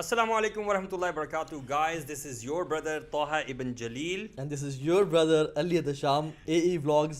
Assalamu alaikum wa rahmatullahi wa barakatuh. Guys, this is your brother Taha ibn Jalil. And this is your brother Ali Adasham, AE Vlogs.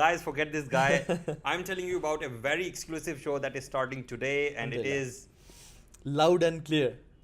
Guys, forget this guy. I'm telling you about a very exclusive show that is starting today and it Alhamdulillah. is Loud and clear.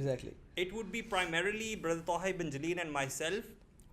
exactly. It would be primarily Brother Taha ibn Jalil and myself,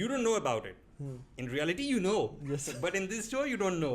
You don't know about it. In reality you know. Yes. But in this show you don't know.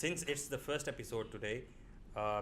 since it's the first episode today,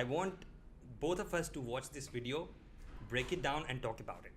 I want both of us to watch this video, break it down and talk about it.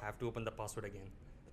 I have to open the password again.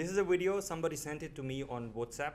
This is a video, somebody sent it to me on WhatsApp.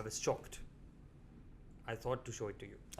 I was shocked. I thought to show it to you.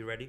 You ready?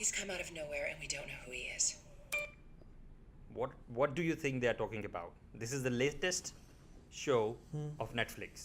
He's come out of nowhere and we don't know who he is. What do you think they are talking about? This is the latest show of Netflix.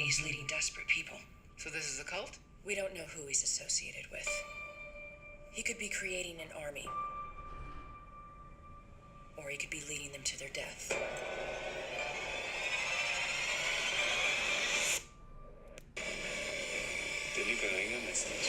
He's leading desperate people. So this is a cult? We don't know who he's associated with. He could be creating an army. Or he could be leading them to their death. Deliver a message.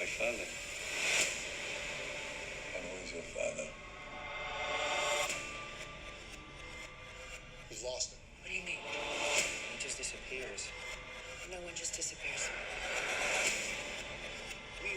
my father. And who is your father? We've lost him. What do you mean? He just disappears. No one just disappears. We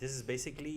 This is basically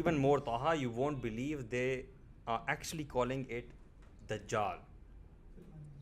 even more. Taha, you won't believe they are actually calling it Dajjal.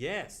Yes.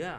Yeah.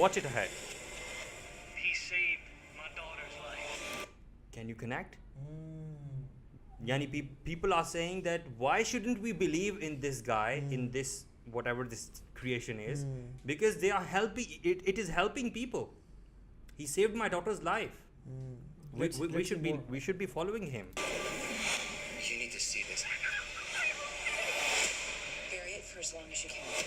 Watch it ahead. He saved my daughter's life. Can you connect? Yani people are saying that why shouldn't we believe in this guy, in this whatever this creation is, because they are helping it is helping people. He saved my daughter's life. Let's We should see be more. we should be following him. You need to see this. Bury it for as long as you can. He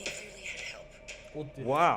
He clearly had help. Wow.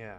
Yeah.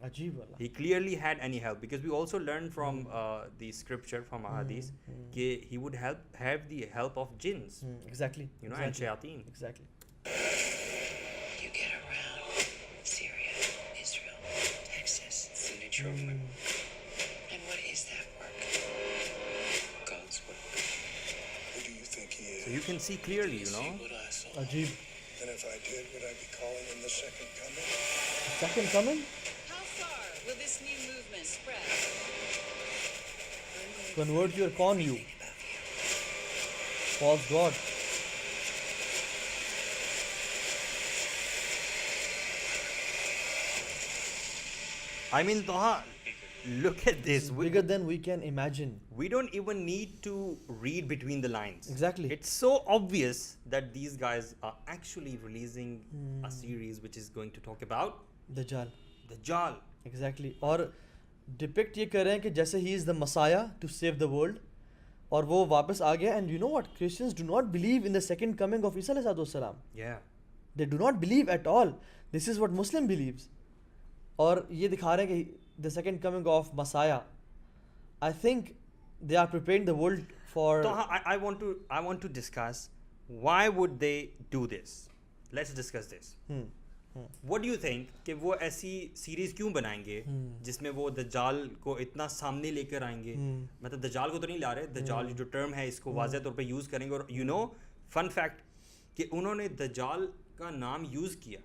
عجیب والا. He clearly had any help, because we also learned from the scripture from ahadith that he would have the help of jinns, Exactly. you know, and shayateen. Exactly. You get around Syria, Israel, Texas. It's the nature of my And what is that work? God's work. Who do you think he is? So you can see clearly, you know. See what I saw. عجیب. And if I did, would I be calling him the second coming? Second coming? How far will this new movement spread? Convert you or con you? About you. False God. I mean, Taha, look at this. Bigger than we can imagine. We don't even need to read between the lines. Exactly. It's so obvious that these guys are actually releasing a series which is going to talk about Dajjal. Dajjal. Exactly. اور depict یہ کر رہے ہیں کہ جیسے ہی is the messiah to save the world, اور وہ واپس آ گیا. And you know what, Christians do not believe in the second coming of عیسیٰ علیہ السلام. Yeah. They do not believe at all. This is what Muslim believes. اور یہ دکھا رہے ہیں کہ the second coming of messiah, I think they are preparing the world for. Taha, I want to discuss why would they do this. Let's discuss this. What do you think کہ وہ ایسی series کیوں بنائیں گے جس میں وہ دجال کو اتنا سامنے لے کر آئیں گے؟ مطلب دجال کو تو نہیں لا رہے, دجال جو ٹرم ہے اس کو واضح طور پہ یوز کریں گے. اور یو نو فن فیکٹ کہ انہوں نے دجال کا نام یوز کیا,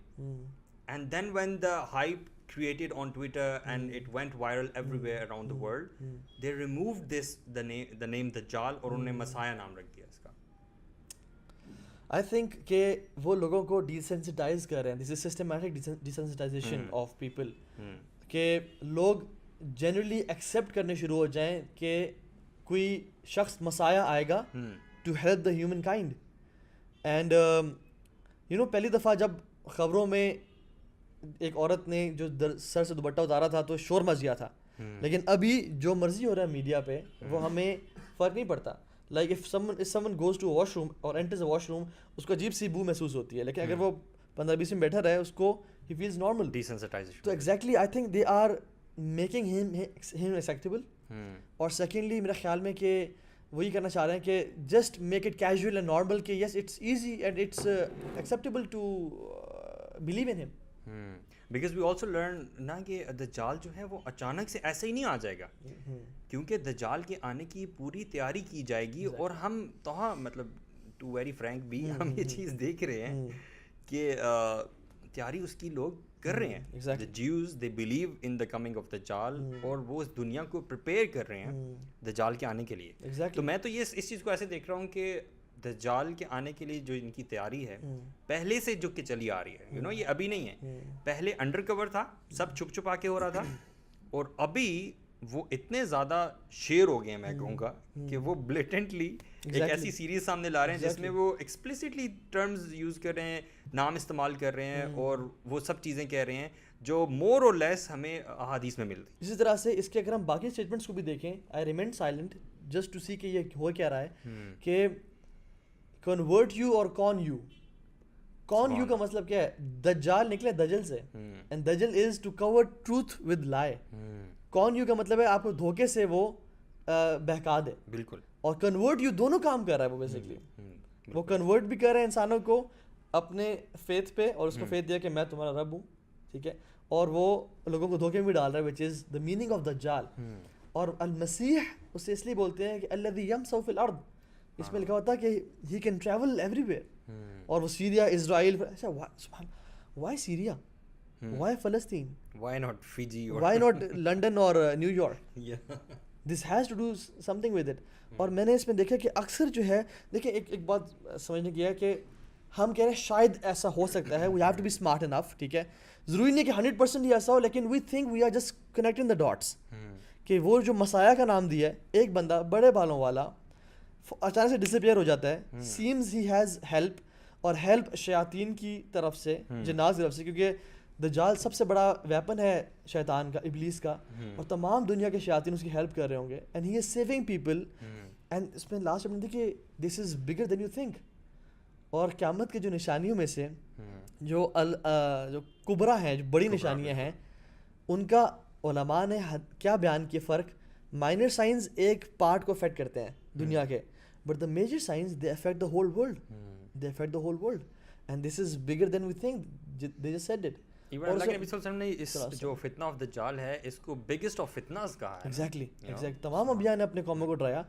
and then when the hype created on Twitter and it went viral everywhere around the world, they removed the name Dajjal اور انہوں نے مسایا نام رکھ دیا اس کا. آئی تھنک کہ وہ لوگوں کو ڈیسینسٹائز کر رہے ہیں. This is systematic desensitization of people, کہ لوگ جنرلی ایکسیپٹ کرنے شروع ہو جائیں کہ کوئی شخص مسایا آئے گا to help the humankind. And you know, پہلی دفعہ جب خبروں میں ایک عورت نے جو سر سے دوپٹہ اتارا تھا تو شور مچ گیا تھا, لیکن ابھی جو مرضی ہو رہا ہے میڈیا پہ وہ ہمیں فرق نہیں پڑتا. Like if someone goes to a washroom or enters a washroom, اس کو عجیب سی بو محسوس ہوتی ہے, لیکن اگر وہ 15-20 میں بیٹھا رہے اس کو he feels normal. Desensitization. تو exactly I think they are making him acceptable. اور secondly میرا خیال میں کہ وہی کرنا چاہ رہے ہیں کہ just make it casual and normal, کہ yes it's easy and it's acceptable to believe in him. Because we also learn نا کہ دجال جو ہے وہ اچانک سے ایسے ہی نہیں آ جائے گا, کیونکہ دجال کے آنے کی پوری تیاری کی جائے گی. اور ہم تو مطلب ٹو ویری فرینک بھی ہم یہ چیز دیکھ رہے ہیں کہ تیاری اس کی لوگ کر رہے ہیں. The Jews they believe in the coming of Dajjal, اور وہ اس دنیا کو پریپیئر کر رہے ہیں دجال کے آنے کے لیے. تو میں تو یہ اس چیز کو ایسے دیکھ رہا ہوں کہ دجال کے آنے کے لیے جو ان کی تیاری ہے پہلے سے جو کہ چلی آ رہی ہے, یو نو, یہ ابھی نہیں ہے. پہلے انڈر کور تھا, سب چھپ چھپا کے ہو رہا تھا, اور ابھی وہ اتنے زیادہ شیر ہو گئے ہیں میں کہوں گا کہ وہ بلیٹنٹلی ایک ایسی سیریز سامنے لا رہے ہیں جس میں وہ ایکسپلسٹلی ٹرمز یوز کر رہے ہیں, نام استعمال کر رہے ہیں, اور وہ سب چیزیں کہہ رہے ہیں جو مور اور لیس ہمیں احادیث میں ملتی. اسی طرح سے اس کے اگر ہم باقی اسٹیٹمنٹس کو بھی دیکھیں, آئی ریمین سائلنٹ جسٹ ٹو سی کہ یہ ہو کیا رہا ہے, کہ کنورٹ یو اور کون یو. کون یو کا مطلب کیا ہے؟ دجال نکلے دجل سے, اینڈ دجل is to cover truth with lie. کون یو کا مطلب ہے آپ کو دھوکے سے وہ بہکا دے. بالکل. اور کنورٹ یو دونوں کام کر رہا ہے وہ بیسکلی. وہ کنورٹ بھی کر رہے ہیں انسانوں کو اپنے فیتھ پہ, اور اس کو فیتھ دیا کہ میں تمہارا رب ہوں, ٹھیک ہے, اور وہ لوگوں کو دھوکے میں ڈال رہا ہے, وچ از دا میننگ آف دجال. اور المسیح اسے اس لیے بولتے ہیں کہ الذی یمشی فی الارض, اس میں لکھا ہوتا ہے کہ he can travel everywhere. اور وہ Syria, Israel, why Syria, why فلسطین, why not Fiji, why not London اور New York. This has to do something with it. اور میں نے اس میں دیکھا کہ اکثر جو ہے, دیکھیں ایک بات سمجھنے کی ہے کہ ہم کہہ رہے ہیں شاید ایسا ہو سکتا ہے, we have to be smart enough, ٹھیک ہے, ضروری نہیں کہ 100% ہی ایسا ہو, لیکن we think we are just connecting the dots, کہ وہ جو مسایا کا نام دیا ہے, ایک بندہ بڑے بالوں والا اچانک سے ڈس اپیئر ہو جاتا ہے. سیمز ہی ہیز ہیلپ, اور ہیلپ شیاطین کی طرف سے, جنات کی طرف سے, کیونکہ دجال سب سے بڑا ویپن ہے شیطان کا, ابلیس کا, اور تمام دنیا کے شیاطین اس کی ہیلپ کر رہے ہوں گے, and he is saving people. And اس میں لاسٹ میں دیکھیے دس is bigger then you think. اور قیامت کے جو نشانیوں میں سے جو کبرا ہیں, جو بڑی نشانیاں ہیں, ان کا علماء نے کیا بیان کیا فرق. مائنر سائنس ایک پارٹ کو افیکٹ کرتے ہیں دنیا کے, but the major signs they affect the whole world, they affect the whole world, and this is bigger than we think, they just said it. Even اللہ کے نبی صلی اللہ علیہ وسلم نے اس جو فتنہ آف دجال ہے اس کو بگیسٹ آف فتناز کہا ہے. ایگزیکٹلی تمام انبیاء نے اپنے قوموں کو ڈرایا,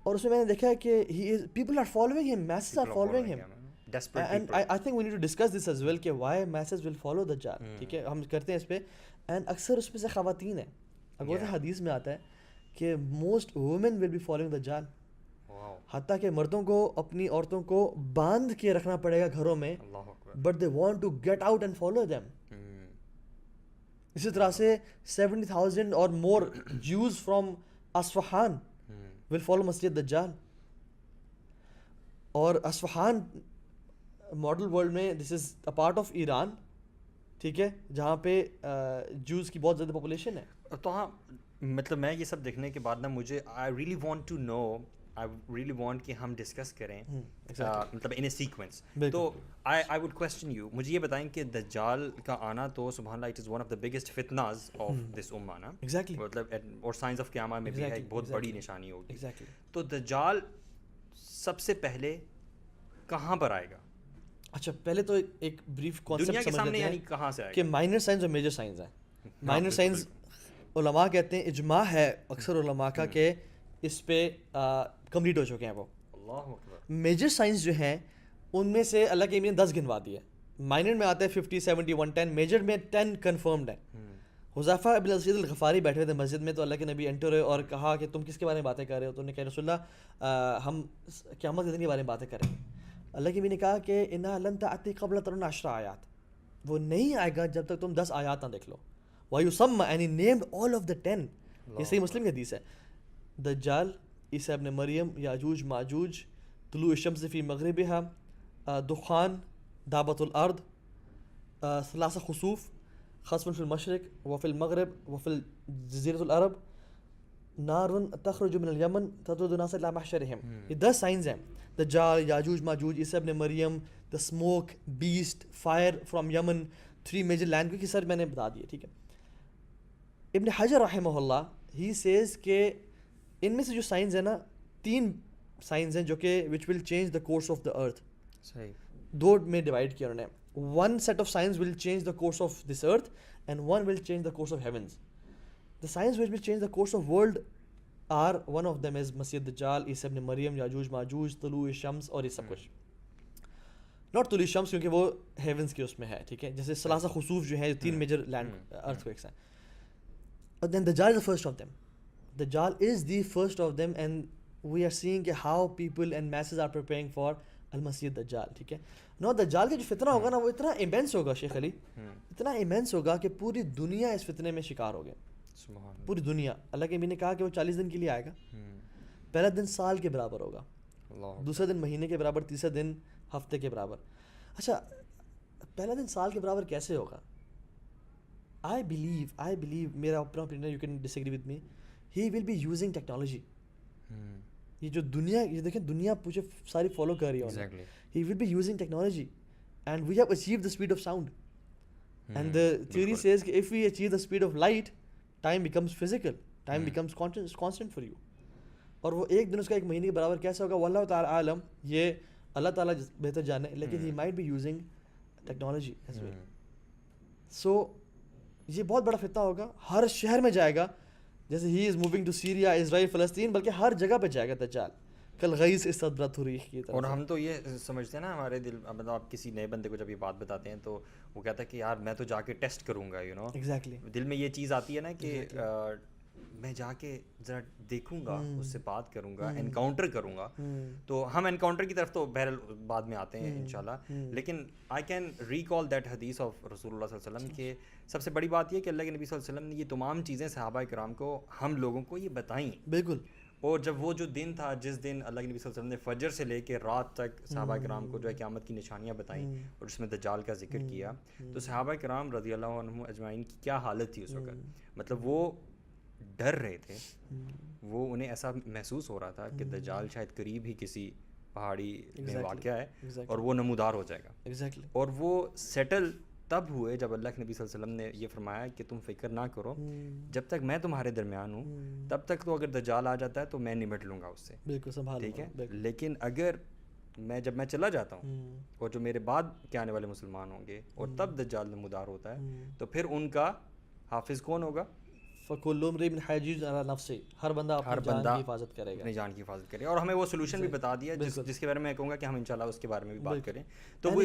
اور اس میں میں نے دیکھا ہے کہ ہی از پیپل آر فالوئنگ ہم, masses are following him. And I think we need to discuss this as well کہ why masses will follow دجال. ٹھیک ہے, ہم کرتے ہیں اس پہ, اینڈ اکثر اس میں سے خواتین ہیں. اگر حدیث میں آتا ہے کہ most women will be following دجال, حتیٰ کہ مردوں کو اپنی عورتوں کو باندھ کے رکھنا پڑے گا گھروں میں, but they want to get out and follow them. اسی طرح سے 70,000 اور more Jews from Isfahan will follow مسجد دجال. اور اصفہان ماڈل ورلڈ میں this is a part of Iran, ٹھیک ہے, جہاں پہ جوز کی بہت زیادہ پاپولیشن ہے. تو ہاں مطلب میں یہ سب دیکھنے کے بعد نا مجھے I really want to know, I really want کہ ہم ڈسکس کریں مطلب ان اے سیکوینس. تو آئی وڈ کویسچن یو, مجھے یہ بتائیں کہ دجال کا آنا تو سبحان اللہ it is one of the biggest فتناز آف دس امہ نا, ایگزیکٹلی, مطلب اور سائنس آف قیامہ میں بھی ہے ایک بہت بڑی نشانی ہوگی. ایگزیکٹلی. تو دجال سب سے پہلے کہاں پر آئے گا؟ اچھا پہلے تو ایک بریف دنیا کے کانسیپٹ سامنے یعنی کہاں سے آئے کہ گا؟ مائنر سائنس اور میجر سائنس ہیں. مائنر سائنس علماء کہتے ہیں, اجماع ہے اکثر علماء کا کہ اس پہ کمپلیٹ ہو چکے ہیں وہ. اللہ اکبر. میجر سائنس جو ہیں ان میں سے اللہ کے امین 10 گنوا دی ہے. مائنر میں آتا ہے 50, 70, 110, میجر میں 10 کنفرمڈ ہیں. حذیفہ ابن اسید الغفاری بیٹھے ہوئے تھے مسجد میں, تو اللہ کے نبی انٹر ہوئے اور کہا کہ تم کس کے بارے میں باتیں کر رہے ہو؟ تو انہوں نے کہا رسول اللہ ہم قیامت کے دن کے بارے میں باتیں کریں. اللہ کے نبی نے کہا کہ انہا لن تأتی قبل ترون 10 آیات, وہ نہیں آئے گا جب تک تم 10 آیات نہ دیکھ لو. وَيُسَمَّ and he named all of the 10. یہ صحیح مسلم کی حدیث ہے. دجال, عیسیٰ ابن مریم, یاجوج ماجوج, طلوع الشمس فی مغربها, دخان, دابت الارض, ثلاث خسوف, خسف فی المشرق وفی المغرب وفی جزیرۃ العرب, نار تخرج من الیمن تطرد الناس الی محشرہم. یہ 10 سائنز ہیں. دجال, یاجوج ماجوج, عیسیٰ ابن مریم, the smoke, beast, fire from Yemen, 3 major land, کیونکہ سر میں نے بتا دیے. ٹھیک ہے. ابن حجر رحمہ اللہ ہی سیز کہ ان میں سے جو سائنس ہے نا 3 سائنس ہیں جو کہ which will change the course of the earth. صحیح. 2 میں ڈیوائڈ کیا انہوں نے. 1 set of science will change the course of this earth and 1 will change the course of heavens. The science which will change the course of world are, one of them is Masih Dajjal, عیسیٰ ابن مریم, یاجوج ماجوج, طلوع الشمس, اور یہ سب کچھ. Not طلوع الشمس کیونکہ وہ ہیونس کے اس میں ہے, ٹھیک ہے, جیسے ثلاثہ خسوف جو ہیں 3 میجر لینڈ ارتھ کویکس ہیں. But then Dajjal is the first of them. Dajjal is the first of them, and we are seeing how people and masses are preparing for المسیح دجال. ٹھیک ہے. نو دجال کا جو فتنہ ہوگا نا وہ اتنا ایمینس ہوگا شیخ علی, اتنا ایمینس ہوگا کہ پوری دنیا اس فتنے میں شکار ہو گئے. پوری دنیا. اللہ کے نبی نے کہا کہ وہ 40 دن کے لیے آئے گا. پہلا دن سال کے برابر ہوگا, دوسرا دن مہینے کے برابر, تیسرا دن ہفتے کے برابر. اچھا پہلا دن سال کے برابر کیسے ہوگا؟ I believe میرا اپنا opinion, you can disagree with me, he will be using technology. یہ جو دنیا, یہ دیکھیں دنیا مجھے ساری فالو کر رہی ہے. He will be using technology and we have achieved the speed of sound. And the theory says that if we achieve the speed of light, time becomes physical, time becomes constant for you. اور وہ ایک دن اس کا ایک مہینے کے برابر کیسا ہوگا واللہ تعالی عالم, یہ اللہ تعالیٰ بہتر جانے, لیکن he might be using technology as well. So یہ بہت بڑا فتنہ ہوگا, ہر شہر میں جائے گا, جیسے ہی از موونگ ٹو سیریا, اسرائیل, فلسطین, بلکہ ہر جگہ پہ جائے گا دجال. کل غیث استدبرت ریح کی طرح. اور ہم تو یہ سمجھتے ہیں نا ہمارے دل, مطلب آپ کسی نئے بندے کو جب یہ بات بتاتے ہیں تو وہ کہتا ہے کہ یار میں تو جا کے ٹیسٹ کروں گا, یو نو. ایگزیکٹلی. دل میں یہ چیز آتی ہے نا کہ میں جا کے ذرا دیکھوں گا, اس سے بات کروں گا, انکاؤنٹر کروں گا. تو ہم انکاؤنٹر کی طرف تو بہرحال بعد میں آتے ہیں انشاءاللہ, لیکن آئی کین ریکال دیٹ حدیث آف رسول اللہ صلی اللہ علیہ وسلم کہ سب سے بڑی بات یہ کہ اللہ کے نبی صلی اللہ علیہ وسلم نے یہ تمام چیزیں صحابہ کرام کو, ہم لوگوں کو یہ بتائیں. بالکل. اور جب وہ جو دن تھا جس دن اللہ کے نبی صلی اللہ علیہ وسلم نے فجر سے لے کے رات تک صحابہ کرام کو جو ہے قیامت کی نشانیاں بتائیں اور اس میں دجال کا ذکر کیا, تو صحابہ کرام رضی اللہ عنہم اجمعین کی کیا حالت تھی اس وقت. مطلب وہ ڈر رہے تھے, وہ انہیں ایسا محسوس ہو رہا تھا کہ دجال شاید قریب ہی کسی پہاڑی میں واقع ہے اور وہ نمودار ہو جائے گا. ایگزیکٹلی. اور وہ سیٹل تب ہوئے جب اللہ کے نبی صلی اللہ علیہ وسلم نے یہ فرمایا کہ تم فکر نہ کرو، جب تک میں تمہارے درمیان ہوں تب تک تو اگر دجال آ جاتا ہے تو میں نمٹ لوں گا اس سے، بالکل سنبھال، ٹھیک ہے، لیکن اگر جب میں چلا جاتا ہوں اور جو میرے بعد کے آنے والے مسلمان ہوں گے اور تب دجال نمودار ہوتا ہے تو پھر ان کا حافظ کون ہوگا؟ فَكُلُّ امْرِئٍ حَاجِزٌ عَلَىٰ نَفْسِهِ، ہر بندہ اپنی جان کی حفاظت کرے گا، اپنی جان کی حفاظت کرے گا. اور ہمیں وہ سولوشن بھی بتا دیا جس کے بارے میں میں کہوں گا کہ ہم انشاءاللہ اس کے بارے میں بھی بات کریں. تو وہ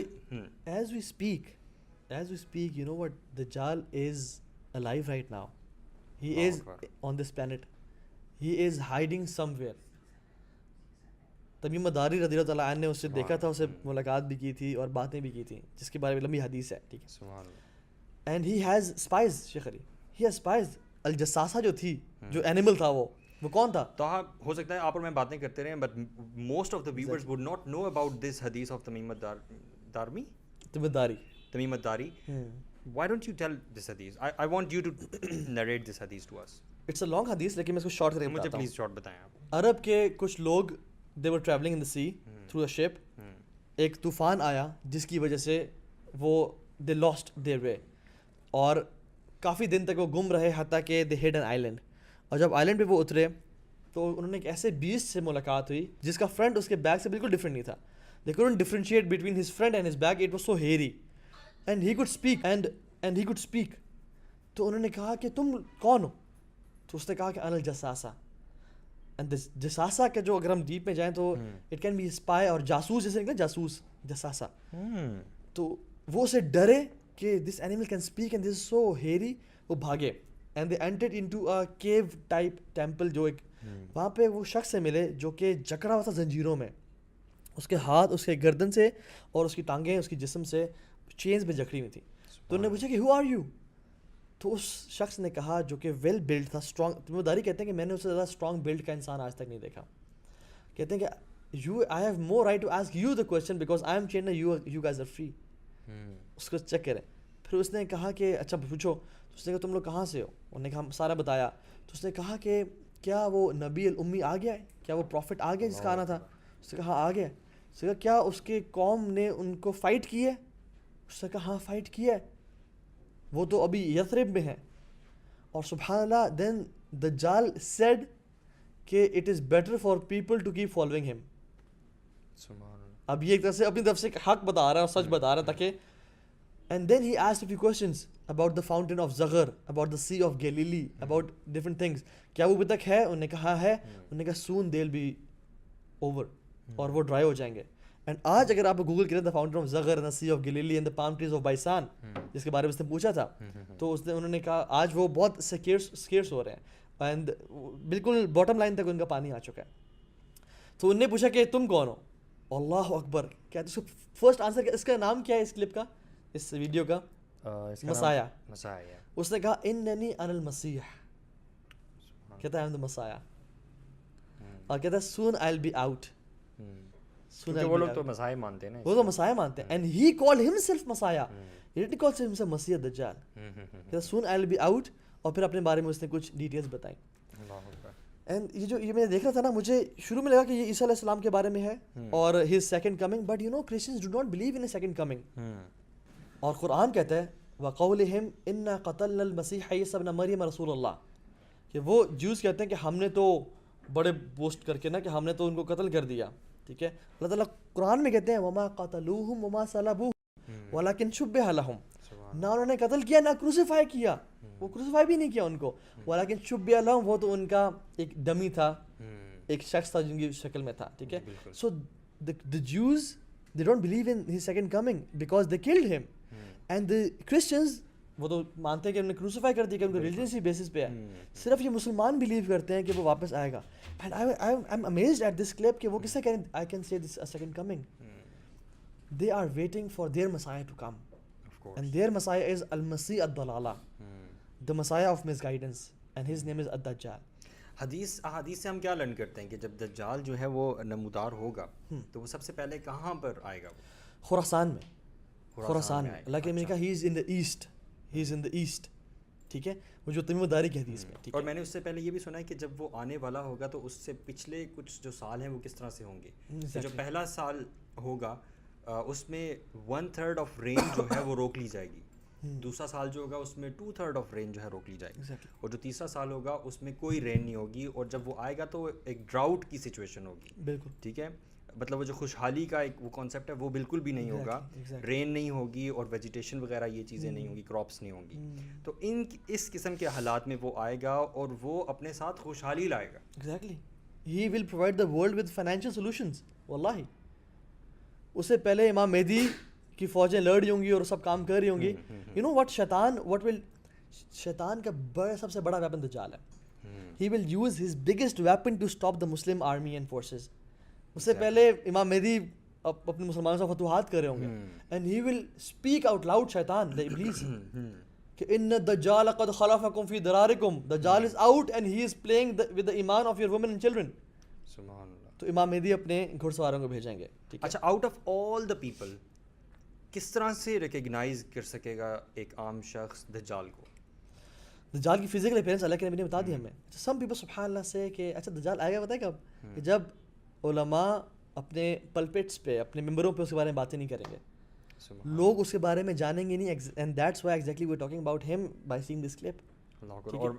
as we speak you know what دجال is alive right now. He is on this planet. He is hiding somewhere. تمیم داری رضی اللہ تعالیٰ عنہ نے اسے دیکھا تھا، اسے ملاقات بھی کی تھی اور باتیں بھی کی تھیں، جس کے بارے میں لمبی حدیث ہے، ٹھیک ہے. And he has spies, Sheikh Ali he has spies. الجساسہ جو تھی، جو اینیمل تھا، وہ کون تھا؟ تو ہو سکتا ہے آپ اور میں باتیں کرتے رہیں but most of the viewers would not know about this حدیث آف تمیم الداری. Why don't you tell this hadith? I want you to narrate this hadith to us. It's a long hadith لیکن میں اس کو شارٹ کریں مجھے please short بتائیں آپ. عرب کے کچھ لوگ they were traveling in the sea through a ship. ایک طوفان آیا جس کی وجہ سے وہ they lost their way اور کافی دن تک وہ گم رہے حتیٰ کہ they hit an island. اور جب آئلینڈ پہ وہ اترے تو انہوں نے ایک ایسے بیسٹ سے ملاقات ہوئی جس کا فرنٹ اس کے بیگ سے بالکل ڈفرینٹ نہیں تھا. they couldn't differentiate between his friend and his bag. It was so hairy and he could speak and he could speak. تو انہوں نے کہا کہ تم کون ہو؟ تو اس نے کہا کہ انا الجساسہ. اینڈ جساسہ کا جو اگر ہم ڈیپ میں جائیں تو اٹ کین بی اسپائی اور جاسوس، جیسے نکلا جاسوس جساسہ. تو وہ اسے ڈرے کہ this animal can speak and this is so hairy. وہ بھاگے and they entered into a cave type temple. جو ایک وہاں پہ وہ شخص سے ملے جو کہ جکڑا ہوا تھا زنجیروں میں، اس کے ہاتھ اس کے گردن سے اور اس کی ٹانگیں اس کی جسم سے چینز پہ جکڑی ہوئی تھی. تو انہوں نے پوچھا کہ ہو آر یو؟ تو اس شخص نے کہا، جو کہ ویل بلڈ تھا، اسٹرانگ، تمہیں داری کہتے ہیں کہ میں نے اس سے زیادہ اسٹرانگ بلڈ کا انسان آج تک نہیں دیکھا. کہتے ہیں کہ I have more right to ask you the question because I am change you guys are free. اس کو چیک کریں. پھر اس نے کہا کہ اچھا پوچھو. تو اس نے کہا تم لوگ کہاں سے ہو؟ انہوں نے کہا سارا بتایا. تو اس نے کہا کہ کیا وہ نبی الامی آ گیا ہے؟ کیا وہ پروفٹ آ گیا جس کا آنا تھا؟ اس نے کہا ہاں آ گیا. اس نے کہا کیا اس کے قوم نے ان کو فائٹ کی ہے؟ اس نے کہا ہاں فائٹ کیا ہے، وہ تو ابھی یثرب میں ہے. اور سبحان اللہ دین دجال سیڈ کہ it is better for people to keep following him. اب یہ ایک طرح سے اپنی طرف سے حق بتا رہا ہے اور سچ بتا رہا ہے تاکہ. And then he asked few questions about the fountain of زغر، about the sea of Galilee, about different things. کیا وہ ابھی تک ہے؟ انہوں نے کہا ہے. انہوں نے کہا سون دے ول بی اوور، اور وہ ڈرائی ہو جائیں گے. اینڈ آج اگر آپ گوگل کریں دا فاؤنٹین آف زغر and the sea of Galilee and the palm trees of بائسان، جس کے بارے میں اس نے پوچھا تھا، تو انہوں نے کہا آج وہ بہت سکیئرس ہو رہے ہیں اینڈ بالکل باٹم لائن تک ان کا پانی آ چکا ہے. تو انہوں نے پوچھا کہ تم کون ہو؟ اللہ اکبر. کیا اس کو فرسٹ آنسر کیا؟ اس کا نام کیا ہے اس کلپ کا، اس ویڈیو کا؟ مسایا. اس نے کہا اننی انا المسیح. کہتا ہے آئی ایم دا مسایا. اور کہتا ہے سون آئی ول بی آؤٹ. وہ لوگ تو مسائح مانتے ہیں نا، وہ تو مسائح مانتے ہیں. And he called himself messiah, he ڈidn't call himself مسیح الدجال. کہتا سون آئی ول بی آؤٹ. اور پھر اپنے بارے میں اس نے کچھ ڈیٹیلز بتائیں. اینڈ یہ میں دیکھ رہا تھا نا، مجھے شروع میں لگا کہ یہ عیسیٰ علیہ السلام کے بارے میں ہے اور his second coming. But you know Christians do not believe in a second coming. اور قرآن کہتا ہے وقولہم انا قتلنا المسیح عیسی ابن مریم رسول اللہ، کہ وہ جوز کہتے ہیں کہ ہم نے تو بڑے بوسٹ کر کے نا کہ ہم نے تو ان کو قتل کر دیا. ٹھیک ہے، اللہ تعالیٰ قرآن میں کہتے ہیں وما قتلوہم وما صلبوہم ولکن شبہ لہم. نہ انہوں نے قتل کیا نہ کروسیفائی کیا، وہ کروسیفائی بھی نہیں کیا ان کو. ولکن شبہ لہم، وہ تو ان کا ایک ڈمی تھا، ایک شخص تھا جن کی شکل میں تھا. ٹھیک ہے، سو the Jews they don't believe in his second coming because they killed him. And the Christians وہ تو مانتے ہیں کہ انہوں نے کروسیفائی کر دیا، کہ ان کو ریلیجنسی بیسس پہ ہے. صرف یہ مسلمان بلیو کرتے ہیں کہ وہ واپس آئے گا. And I am amazed at this clip کہ وہ کس سے کہیں I can see this second coming. They are waiting for their messiah to come and their messiah is المسیح الضلالہ، the messiah of misguidance and his name is الدجال. حدیث سے ہم کیا لرن کرتے ہیں کہ جب دجال جو ہے وہ نمودار ہوگا تو وہ سب سے پہلے کہاں پر آئے گا؟ خراسان میں. خراسان میں. اللہ کے میں نے کہا ہی از ان دا ایسٹ، ہی از ان دا ایسٹ. ٹھیک ہے، وہ جو تمیم داری کی حدیث میں. اور میں نے اس سے پہلے یہ بھی سنا ہے کہ جب وہ آنے والا ہوگا تو اس سے پچھلے کچھ جو سال ہیں وہ کس طرح سے ہوں گے. جو پہلا سال ہوگا اس میں 1/3 آف رین جو ہے وہ روک لی جائے گی. دوسرا سال جو ہوگا اس میں 2/3 آف رین جو ہے روک لی جائے گی, Exactly. اور جو تیسرا سال ہوگا اس میں کوئی رین نہیں ہوگی, اور جب وہ آئے گا تو ایک ڈراؤٹ کی سچویشن ہوگی. بالکل ٹھیک ہے, مطلب وہ جو خوشحالی کا ایک وہ کانسیپٹ ہے وہ بالکل بھی نہیں ہوگا, رین نہیں ہوگی اور ویجیٹیشن وغیرہ یہ چیزیں نہیں ہوں گی, کراپس نہیں ہوں گی. تو اس قسم کے حالات میں وہ آئے گا اور وہ اپنے ساتھ خوشحالی لائے گا. Exactly, he will provide the world with financial solutions. واللہ اس سے پہلے امام مہدی کی فوجیں لڑ رہی ہوں گی اور سب کام کر رہی ہوں گی. یو نو شیطان کا سب سے بڑا ویپن دجال ہے. He will use his biggest weapon to stop the Muslim army and forces. اس سے پہلے امام مہدی اپنے مسلمانوں سے فتوحات کر رہے ہوں گے, and he will speak out loud شیطان دا ابلیس کہ ان الدجال قد خلفکم فی درارکم, دجال is out and he is playing with the ایمان of your women and children. سبحان اللہ. تو امام مہدی اپنے گھڑ سواروں کو بھیجیں گے. اچھا, out of all the people کس طرح سے ریکگنائز کر سکے گا ایک عام شخص دجال کو؟ دجال کی فزیکل اپیرنس اللہ کے نبی نے بتا دی ہمیں. سم پیپل سبحان اللہ سے کہ اچھا دجال آئے گا پتہ ہے کب, کہ جب علماء اپنے پلپٹس پہ اپنے ممبروں پہ اس کے بارے میں باتیں نہیں کریں گے, لوگ اس کے بارے میں جانیں گے نہیں. And that's why exactly we are talking about him by seeing this clip. اور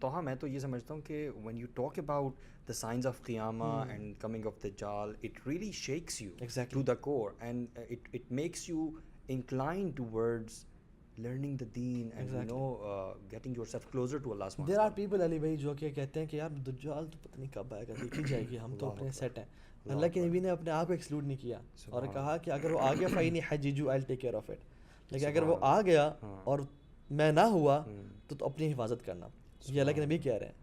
توہا میں تو یہ سمجھتا ہوں کہ when you talk about the signs of قیامہ and coming of Dajjal, it really shakes you to the core, and it makes you inclined towards learning the deen and you know getting yourself closer to Allah subhanahu. There are people علی بھائی جو کہ کہتے ہیں کہ یار دجال تو پتہ نہیں کب آئے گا, دیکھی جائے گی, ہم تو اپنے سیٹ ہیں. اللہ کے نبی نے اپنے آپ کو ایکسکلوڈ نہیں کیا اور کہا کہ اگر وہ آ گیا فَإِنِّي حَجِّجُ I'll take care of it. لیکن اگر وہ آ گیا اور میں نہ ہوا تو اپنی حفاظت کرنا. یہ اللہ کے نبی کہہ رہے ہیں.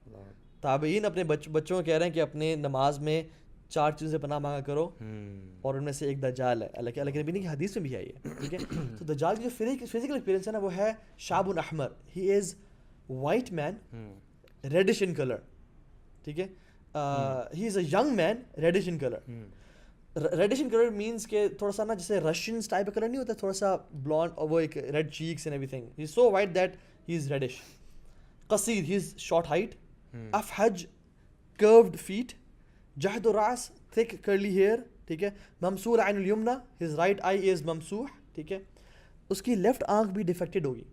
تابعین اپنے بچوں کو کہہ رہے ہیں کہ اپنے نماز میں 4 چیزوں سے پناہ مانگا کرو, اور ان میں سے ایک دجال ہے. اللہ کے نبی کی حدیث میں بھی آئی ہے. ٹھیک ہے, تو دجال کی جو فزیکل اپیرنس ہے نا وہ ہے شاب احمر. He is white man, reddish in colour. ٹھیک ہے, he is a young man, reddish in colour. Reddish in colour means کہ تھوڑا سا نا جیسے رشینس ٹائپ کا کلر نہیں ہوتا, تھوڑا سا بلانڈ, اور وہ ایک red cheeks and everything. He is so white that he is reddish. قصیر, ہی از شارٹ ہائٹ, افحج, curved feet, جہد الراس, thick curly hair. ٹھیک ہے, ممسور عین الیمنی, his right eye is ممسوح. ٹھیک ہے, اس کی لیفٹ آنکھ بھی ڈیفیکٹڈ ہوگی,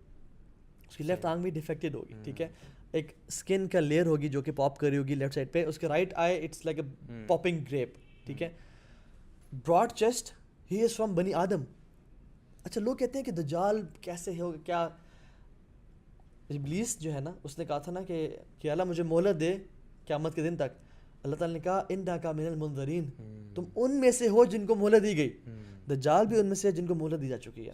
ٹھیک ہے, ایک اسکن کا لیئر ہوگی جو کہ پاپ کر رہی ہوگی لیفٹ سائڈ پہ. اس کے right eye it's like a popping grape. ٹھیک ہے, broad chest, he is from بنی آدم. اچھا, لوگ کہتے ہیں کہ دجال کیسے ہوگا, کیا ابلیس جو ہے نا اس نے کہا تھا نا کہ اللہ مجھے مہلت دے قیامت کے دن تک. اللہ تعالیٰ نے کہا انک من المنذرین, تم ان میں سے ہو جن کو مہلت دی گئی. دجال بھی ان میں سے ہے جن کو مہلت دی جا چکی ہے,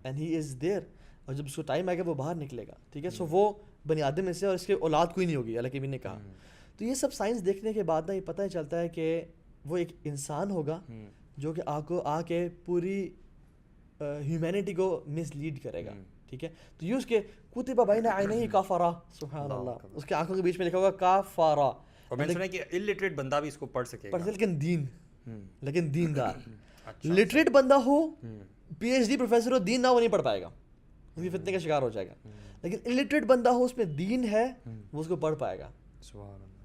اینڈ ہی از دیئر. اور جب اس کو ٹائم آئے گا وہ باہر نکلے گا. ٹھیک ہے, سو وہ بنی آدم میں سے, اور اس کے اولاد کوئی نہیں ہوگی, اللہ کے نبی نے کہا. تو یہ سب سائنس دیکھنے کے بعد نا یہ پتہ چلتا ہے کہ وہ ایک انسان ہوگا جو کہ آ کے پوری ہیومینٹی کو مس لیڈ کرے گا. ٹھیک ہے, تو یہ اس کے کتب بین عینیہ کافرا, سبحان اللہ, اس کے آنکھوں کے بیچ میں لکھا ہوگا کافرا. اور میں نے سنا کہ الٹریٹ بندہ بھی اس کو پڑھ سکے گا, لیکن دیندار. لٹریٹ بندہ ہو, پی ایچ ڈی پروفیسر ہو, دین نہ وہ نہیں پڑھ پائے گا, اس کی فتنے کا شکار ہو جائے گا. لیکن الٹریٹ بندہ ہو, اس میں دین ہے, وہ اس کو پڑھ پائے گا.